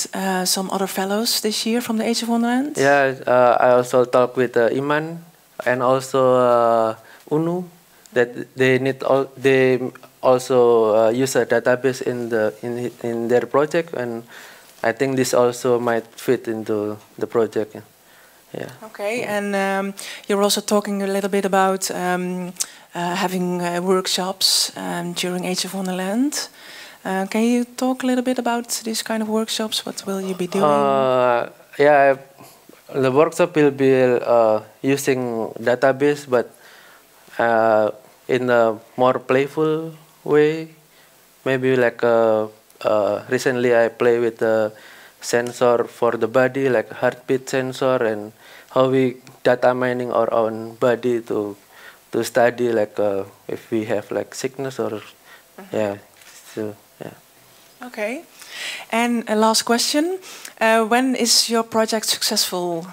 some other fellows this year from the Age of Wonderland?
Yeah, I also talked with Iman and also Unu, that they also use a database in their project, and I think this also might fit into the project. Yeah.
Okay, and you're also talking a little bit about having workshops during Age of Wonderland. Can you talk a little bit about these kind of workshops? What will you be doing?
Yeah, the workshop will be using database, but in a more playful way. Maybe like recently I play with a sensor for the body, like heartbeat sensor, and how we data mining our own body to study like if we have like sickness or yeah. So yeah.
Okay, and a last question: when is your project successful?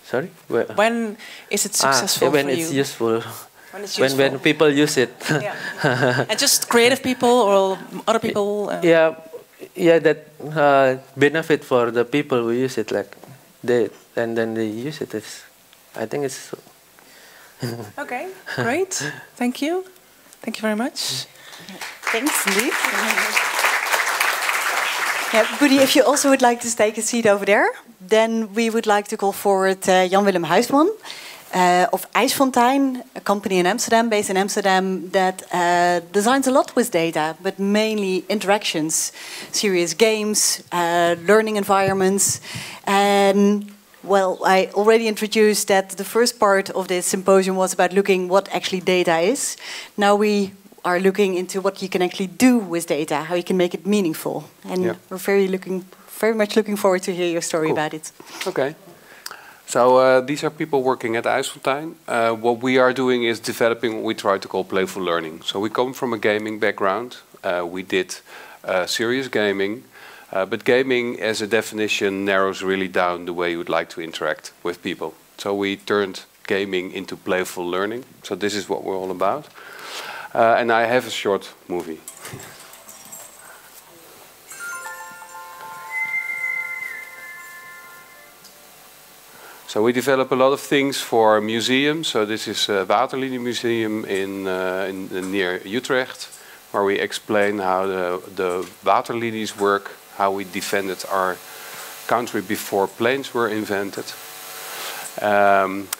Sorry.
When is it successful
when
for
it's
you?
useful.
When it's useful.
When people use it.
Yeah. And just creative people or other people?
Yeah, that benefit for the people who use it, like then they use it. I think it's.
Okay, great. Thank you. Thank you very much.
Thanks, indeed. Yeah, Budi, if you also would like to take a seat over there, then we would like to call forward Jan-Willem Huisman of IJsfontein, a company in Amsterdam, based in Amsterdam, that designs a lot with data, but mainly interactions, serious games, learning environments. And well, I already introduced that the first part of this symposium was about looking what actually data is. Now we are looking into what you can actually do with data, how you can make it meaningful. And we're very much looking forward to hear your story about it.
Okay. So these are people working at IJsfontein. What we are doing is developing what we try to call playful learning. So we come from a gaming background. We did serious gaming. But gaming, as a definition, narrows really down the way you would like to interact with people. So we turned gaming into playful learning. So this is what we're all about. And I have a short movie. So we develop a lot of things for museums. So this is a Waterlinie Museum in near Utrecht, where we explain how the waterlilies work, how we defended our country before planes were invented.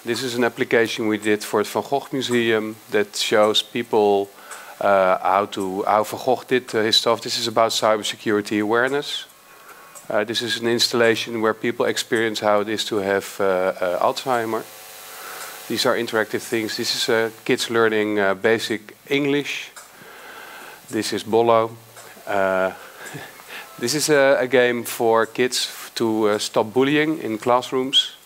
This is an application we did for the Van Gogh Museum that shows people how Van Gogh did his stuff. This is about cybersecurity awareness. This is an installation where people experience how it is to have Alzheimer. These are interactive things. This is kids learning basic English. This is Bollo. This is a game for kids to stop bullying in classrooms.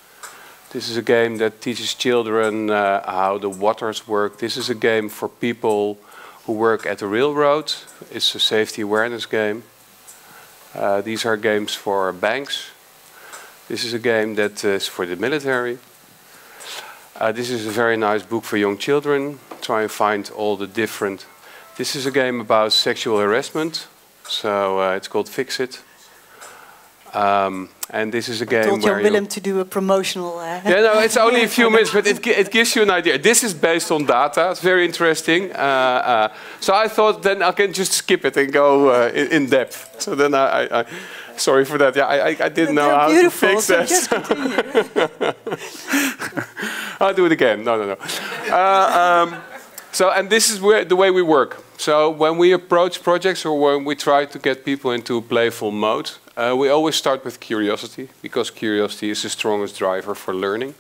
This is a game that teaches children how the waters work. This is a game for people who work at the railroad. It's a safety awareness game. These are games for banks. This is a game that is for the military. This is a very nice book for young children. Try and find all the different... This is a game about sexual harassment. So it's called Fix It. And this is a game
told
where
Willem to do a promotional...
Yeah, no, it's only a few minutes, but it gives you an idea. This is based on data. It's very interesting. So I thought then I can just skip it and go in depth. So then I sorry for that. Yeah, I didn't know how to fix that.
Just continue.
I'll do it again. No. So, and this is the way we work. So when we approach projects or when we try to get people into a playful mode, we always start with curiosity, because curiosity is the strongest driver for learning.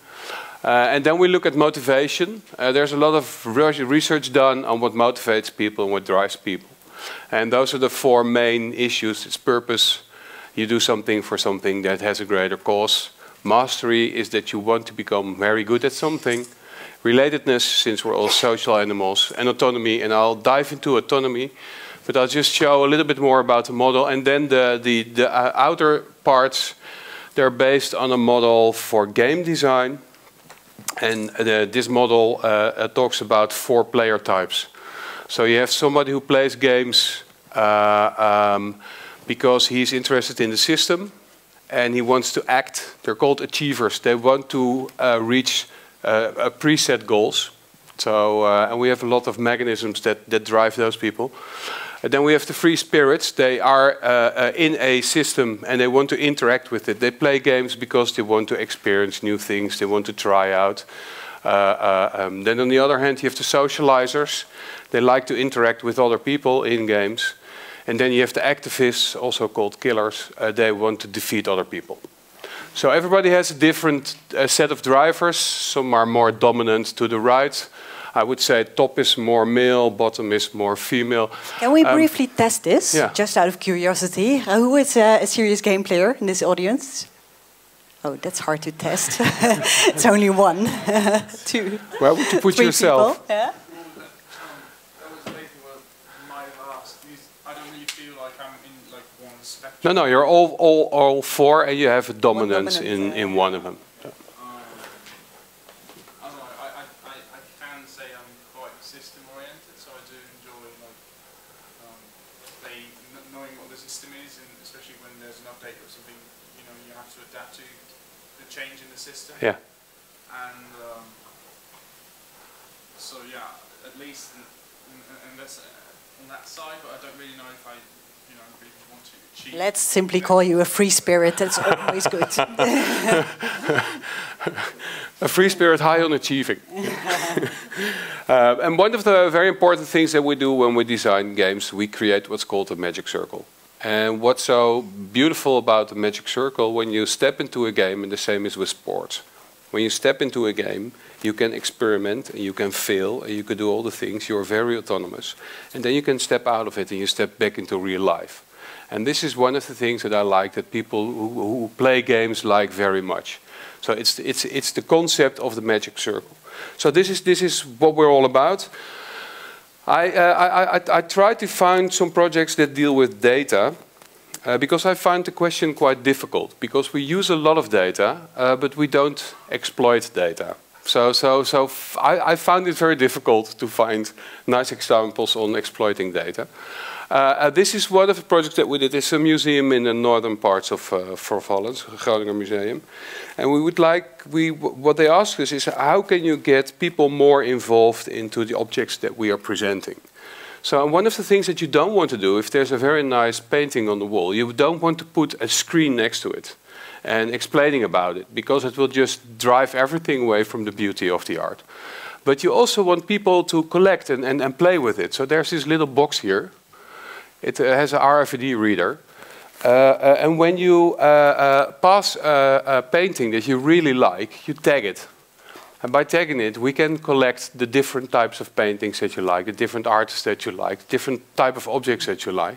And then we look at motivation. There's a lot of research done on what motivates people and what drives people. And those are the four main issues. It's purpose. You do something for something that has a greater cause. Mastery is that you want to become very good at something. Relatedness, since we're all social animals, and autonomy, and I'll dive into autonomy, but I'll just show a little bit more about the model, and then the outer parts, they're based on a model for game design, and this model talks about 4 player types. So you have somebody who plays games because he's interested in the system, and he wants to act. They're called achievers. They want to reach preset goals. So, and we have a lot of mechanisms that drive those people. And then we have the free spirits. They are in a system and they want to interact with it. They play games because they want to experience new things. They want to try out. Then on the other hand, you have the socializers. They like to interact with other people in games. And then you have the activists, also called killers. They want to defeat other people. So everybody has a different set of drivers. Some are more dominant to the right. I would say top is more male, bottom is more female.
Can we briefly test this,
yeah.
just out of curiosity? Who is a serious game player in this audience? Oh, that's hard to test. It's only 1, 2,
well, to put
3
yourself.
people. Yeah?
No, you're all 4, and you have a dominance in one of them. So.
I can say I'm quite system-oriented, so I do enjoy knowing what the system is, and especially when there's an update or something, you have to adapt to the change in the system.
Yeah.
And so yeah, at least, and that's on that side, but I don't really know if I really want to achieve.
Let's simply call you a free spirit. That's always good.
A free spirit high on achieving. And one of the very important things that we do when we design games, we create what's called a magic circle. And what's so beautiful about the magic circle, when you step into a game, and the same is with sports. When you step into a game, you can experiment, and you can fail, and you can do all the things. You're very autonomous. And then you can step out of it, and you step back into real life. And this is one of the things that I like, that people who play games like very much. So it's the concept of the magic circle. So this is what we're all about. I try to find some projects that deal with data, because I find the question quite difficult, because we use a lot of data, but we don't exploit data. I found it very difficult to find nice examples on exploiting data. This is one of the projects that we did. It's a museum in the northern parts of Holland, Groninger Museum. And we would what they asked us is, how can you get people more involved into the objects that we are presenting? So one of the things that you don't want to do, if there's a very nice painting on the wall, you don't want to put a screen next to it and explaining about it, because it will just drive everything away from the beauty of the art. But you also want people to collect and play with it. So there's this little box here. It has an RFID reader. And when you pass a painting that you really like, you tag it. And by tagging it, we can collect the different types of paintings that you like, the different artists that you like, different type of objects that you like.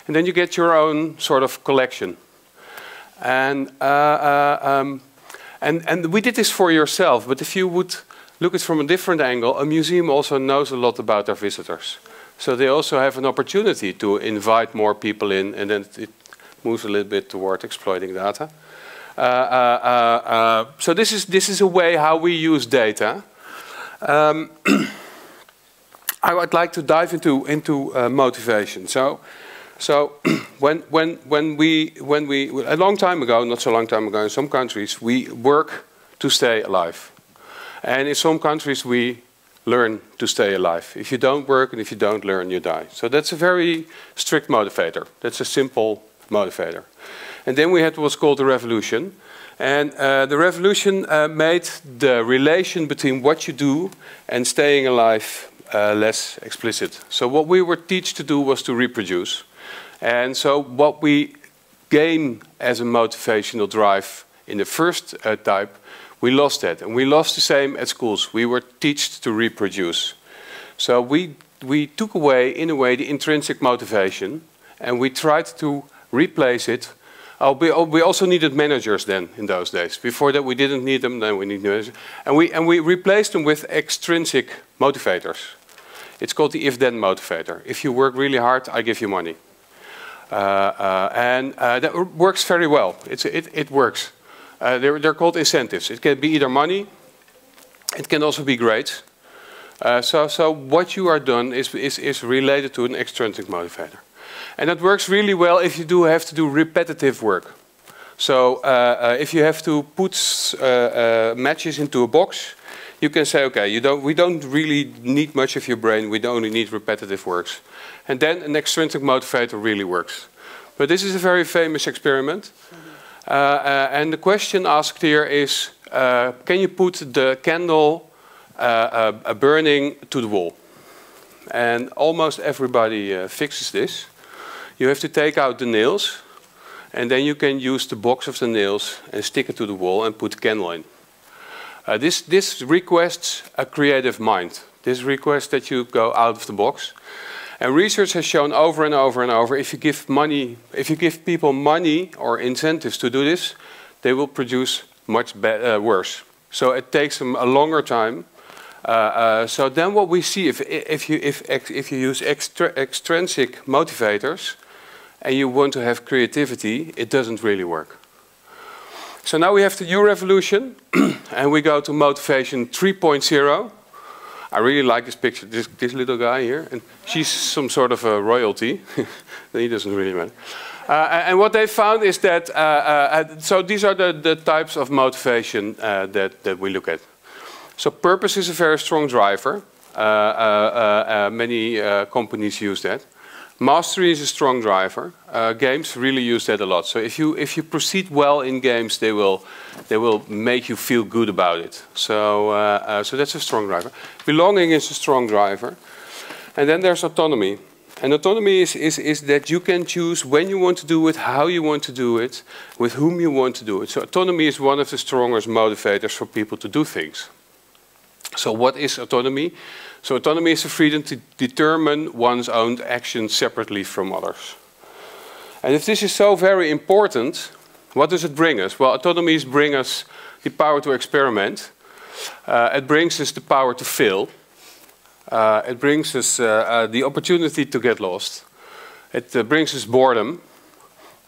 And then you get your own sort of collection. And we did this for yourself, but if you would look at it from a different angle, a museum also knows a lot about their visitors. So they also have an opportunity to invite more people in, and then it moves a little bit toward exploiting data. So this is a way how we use data. I would like to dive into motivation. So when we a long time ago, not so long time ago, in some countries we work to stay alive, and in some countries we learn to stay alive. If you don't work and if you don't learn, you die. So that's a very strict motivator. That's a simple motivator. And then we had what's called the revolution. And the revolution made the relation between what you do and staying alive less explicit. So what we were taught to do was to reproduce. And so what we gain as a motivational drive in the first type, we lost that. And we lost the same at schools. We were taught to reproduce. So we took away, in a way, the intrinsic motivation, and we tried to replace it. We also needed managers then, in those days. Before that we didn't need them, then we need managers. And we replaced them with extrinsic motivators. It's called the if-then motivator. If you work really hard, I give you money. That works very well. It works. They're called incentives. It can be either money, it can also be grades. So what you are done is related to an extrinsic motivator. And that works really well if you have to do repetitive work. So if you have to put matches into a box, you can say, okay, we don't really need much of your brain, we only need repetitive works. And then an extrinsic motivator really works. But this is a very famous experiment. And the question asked here is, can you put the candle burning to the wall? And almost everybody fixes this. You have to take out the nails, and then you can use the box of the nails and stick it to the wall and put the candle in. This requests a creative mind. This requests that you go out of the box. And research has shown over and over and over, if you give people money or incentives to do this, they will produce much worse. So it takes them a longer time. So then what we see, if you use extrinsic motivators and you want to have creativity, it doesn't really work. So now we have the new revolution, and we go to motivation 3.0. I really like this picture, this little guy here, and she's some sort of a royalty. He doesn't really matter. And what they found is that, so these are the types of motivation that we look at. So purpose is a very strong driver. Many companies use that. Mastery is a strong driver. Games really use that a lot. So if you proceed well in games, they will make you feel good about it. So so that's a strong driver. Belonging is a strong driver. And then there's autonomy. And autonomy is that you can choose when you want to do it, how you want to do it, with whom you want to do it. So autonomy is one of the strongest motivators for people to do things. So what is autonomy? So autonomy is the freedom to determine one's own actions separately from others. And if this is so very important, what does it bring us? Well, autonomy brings us the power to experiment. It brings us the power to fail. It brings us the opportunity to get lost. It brings us boredom.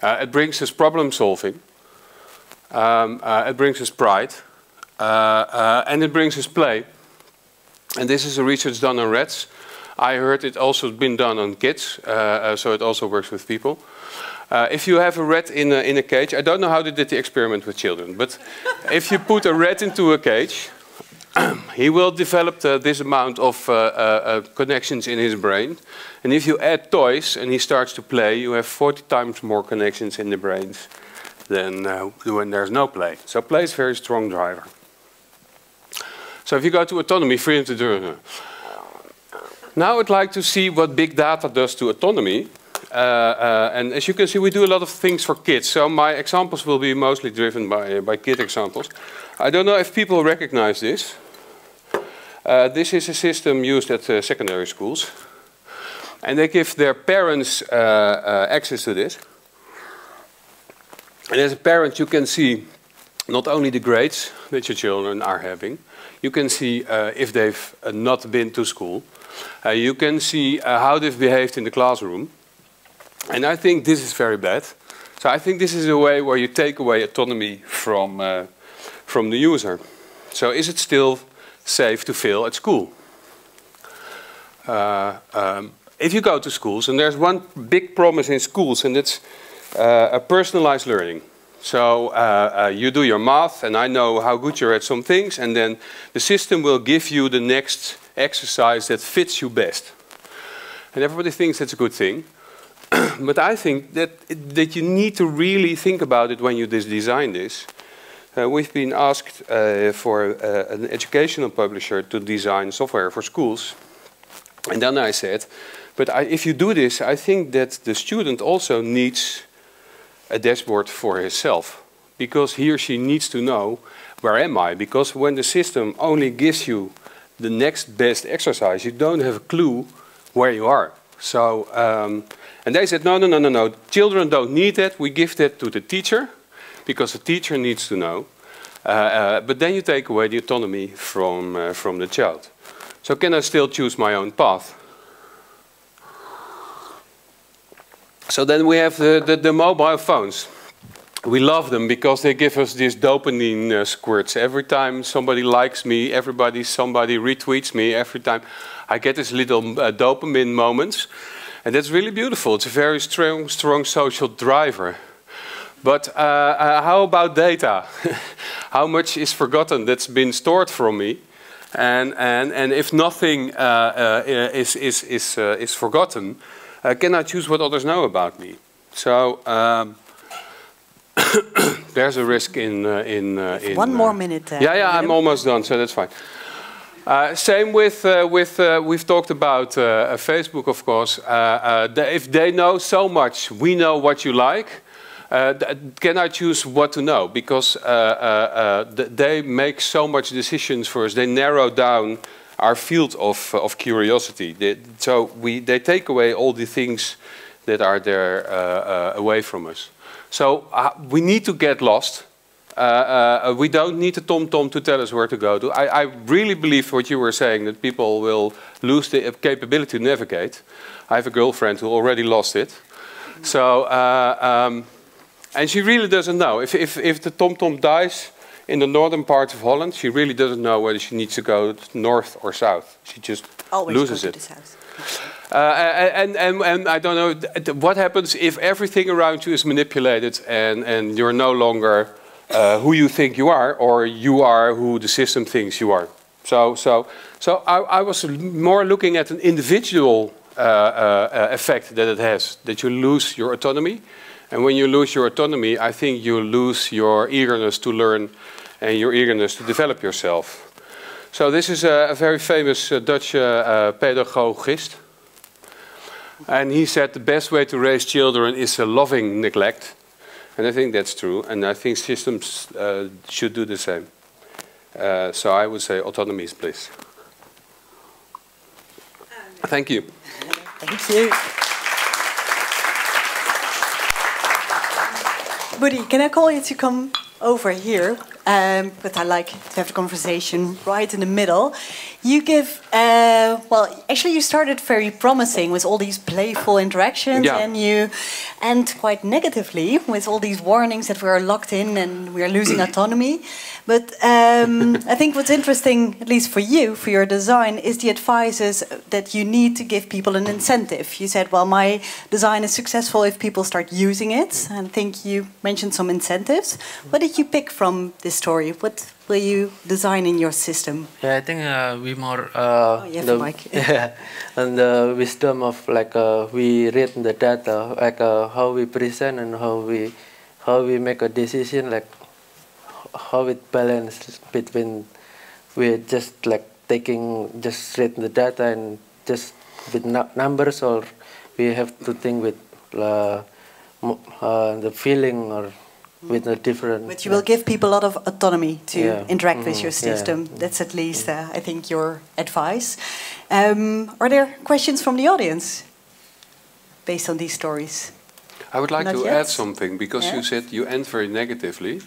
It brings us problem solving. It brings us pride. and it brings us play. And this is a research done on rats. I heard it also been done on kids, so it also works with people. If you have a rat in a cage, I don't know how they did the experiment with children, but if you put a rat into a cage, he will develop this amount of connections in his brain. And if you add toys and he starts to play, you have 40 times more connections in the brains than when there's no play. So play is a very strong driver. So if you go to autonomy, freedom to do. Now I'd like to see what big data does to autonomy. And as you can see, we do a lot of things for kids. So my examples will be mostly driven by kid examples. I don't know if people recognize this. This is a system used at secondary schools. And they give their parents access to this. And as a parent, you can see not only the grades that your children are having, you can see if they've not been to school. You can see how they've behaved in the classroom. And I think this is very bad. So I think this is a way where you take away autonomy from the user. So is it still safe to fail at school? If you go to schools, and there's one big promise in schools, and it's a personalized learning. So you do your math, and I know how good you're at some things, and then the system will give you the next exercise that fits you best. And everybody thinks that's a good thing. But I think that you need to really think about it when you design this. We've been asked for an educational publisher to design software for schools. And then I said, but if you do this, I think that the student also needs a dashboard for himself. Because he or she needs to know, where am I? Because when the system only gives you the next best exercise, you don't have a clue where you are. So, and they said, no. Children don't need that. We give that to the teacher, because the teacher needs to know. But then you take away the autonomy from the child. So can I still choose my own path? So then we have the mobile phones. We love them because they give us these dopamine squirts. Every time somebody likes me, somebody retweets me, every time I get this little dopamine moments. And that's really beautiful. It's a very strong social driver. But how about data? How much is forgotten that's been stored from me? And if nothing is forgotten, can I choose what others know about me? So there's a risk in
one more minute.
Yeah, I'm almost done, so that's fine. Same with we've talked about Facebook, of course. If they know so much, we know what you like. Can I choose what to know? Because they make so much decisions for us. They narrow down our field of curiosity. They take away all the things that are there away from us. So we need to get lost. We don't need a TomTom to tell us where to go to. I really believe what you were saying, that people will lose the capability to navigate. I have a girlfriend who already lost it. So, and she really doesn't know. If the TomTom dies in the northern part of Holland, she really doesn't know whether she needs to go north or south. She just loses it. And I don't know what happens if everything around you is manipulated and you're no longer who you think you are, or you are who the system thinks you are. So I was more looking at an individual effect that it has, that you lose your autonomy. And when you lose your autonomy, I think you lose your eagerness to learn and your eagerness to develop yourself. So this is a very famous Dutch pedagogist. And he said the best way to raise children is a loving neglect. And I think that's true. And I think systems should do the same. So I would say autonomy is bliss. Thank you.
Thank you. Budi, can I call you to come over here? but I like to have the conversation right in the middle. You give, well, actually you started very promising with all these playful interactions, and you end quite negatively with all these warnings that we are locked in and we are losing autonomy. But I think what's interesting, at least for you, for your design, is the advices that you need to give people an incentive. You said, well, my design is successful if people start using it. And I think you mentioned some incentives. What did you pick from this story? What will you design in your system?
Yeah, I think we more
you have the mic.
Yeah, and the wisdom of like we read the data, like how we present and how we make a decision, like how it balance between we just like just read the data and just with numbers, or we have to think with the feeling or with a different.
But you will give people a lot of autonomy to interact with your system. That's at least, I think, your advice. Are there questions from the audience based on these stories?
I would like to add something, because you said you end very negatively.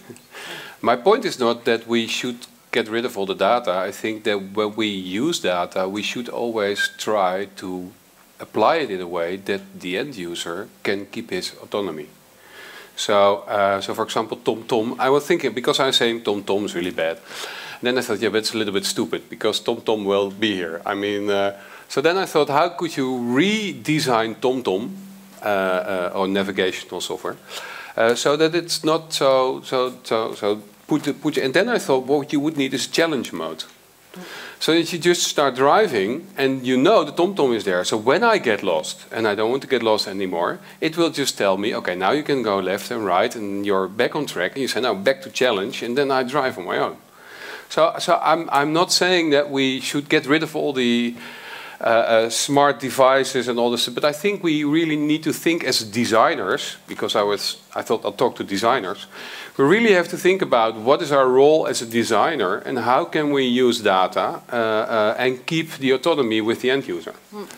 My point is not that we should get rid of all the data. I think that when we use data, we should always try to apply it in a way that the end user can keep his autonomy. So, for example, TomTom, I was thinking, because I'm saying TomTom is really bad. Then I thought, yeah, but it's a little bit stupid, because TomTom will be here. I mean, so then I thought, how could you redesign TomTom, or navigational software, so that it's not so put. And then I thought, what you would need is challenge mode. So that you just start driving and you know the TomTom is there. So when I get lost and I don't want to get lost anymore, it will just tell me, okay, now you can go left and right and you're back on track. And you say, now back to challenge, and then I drive on my own. So I'm not saying that we should get rid of all the smart devices and all this, but I think we really need to think as designers, because I thought I'll talk to designers. We really have to think about what is our role as a designer and how can we use data and keep the autonomy with the end user,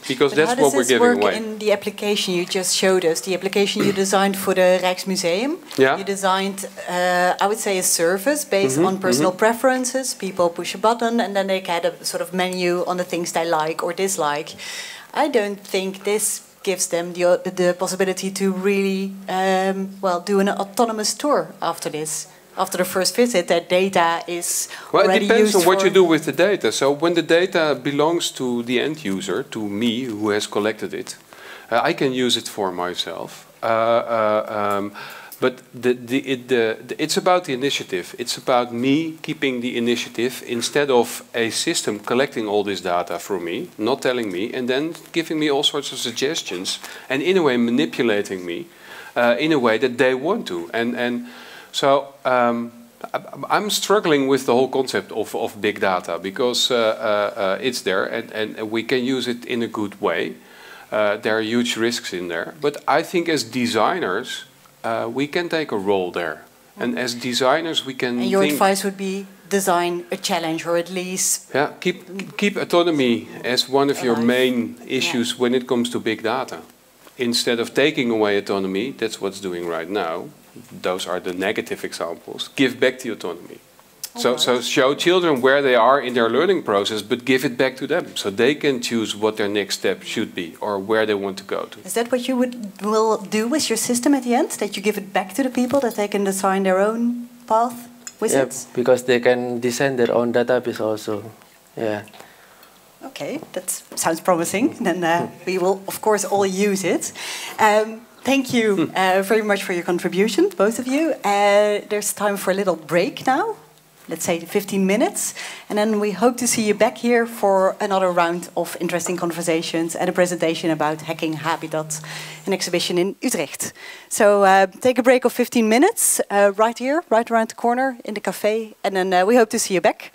because that's what we're giving away.
How does this work in the application you just showed us? The application you designed for the Rijksmuseum.
Yeah.
You designed, I would say, a service based on personal preferences. People push a button and then they get a sort of menu on the things they like or dislike. I don't think this gives them the possibility to really, do an autonomous tour after this. After the first visit, that data is already used.
Well, it depends on what you do with the data. So when the data belongs to the end user, to me, who has collected it, I can use it for myself. But it's about the initiative. It's about me keeping the initiative instead of a system collecting all this data from me, not telling me, and then giving me all sorts of suggestions, and in a way manipulating me in a way that they want to. So I'm struggling with the whole concept of big data, because it's there and we can use it in a good way. There are huge risks in there. But I think as designers, we can take a role there. And as designers, we can.
And your advice would be design a challenge, or at least.
Yeah, keep autonomy as one of your main issues when it comes to big data. Instead of taking away autonomy, that's what's doing right now. Those are the negative examples. Give back the autonomy. So show children where they are in their learning process, but give it back to them, so they can choose what their next step should be or where they want to go to.
Is that what you will do with your system at the end? That you give it back to the people, that they can design their own path with it?
Yeah, because they can design their own database also. Yeah.
Okay, that sounds promising. Then we will, of course, all use it. Thank you very much for your contribution, both of you. There's time for a little break now. Let's say 15 minutes. And then we hope to see you back here for another round of interesting conversations and a presentation about hacking habitat, an exhibition in Utrecht. So take a break of 15 minutes, right here, right around the corner in the cafe. And then we hope to see you back.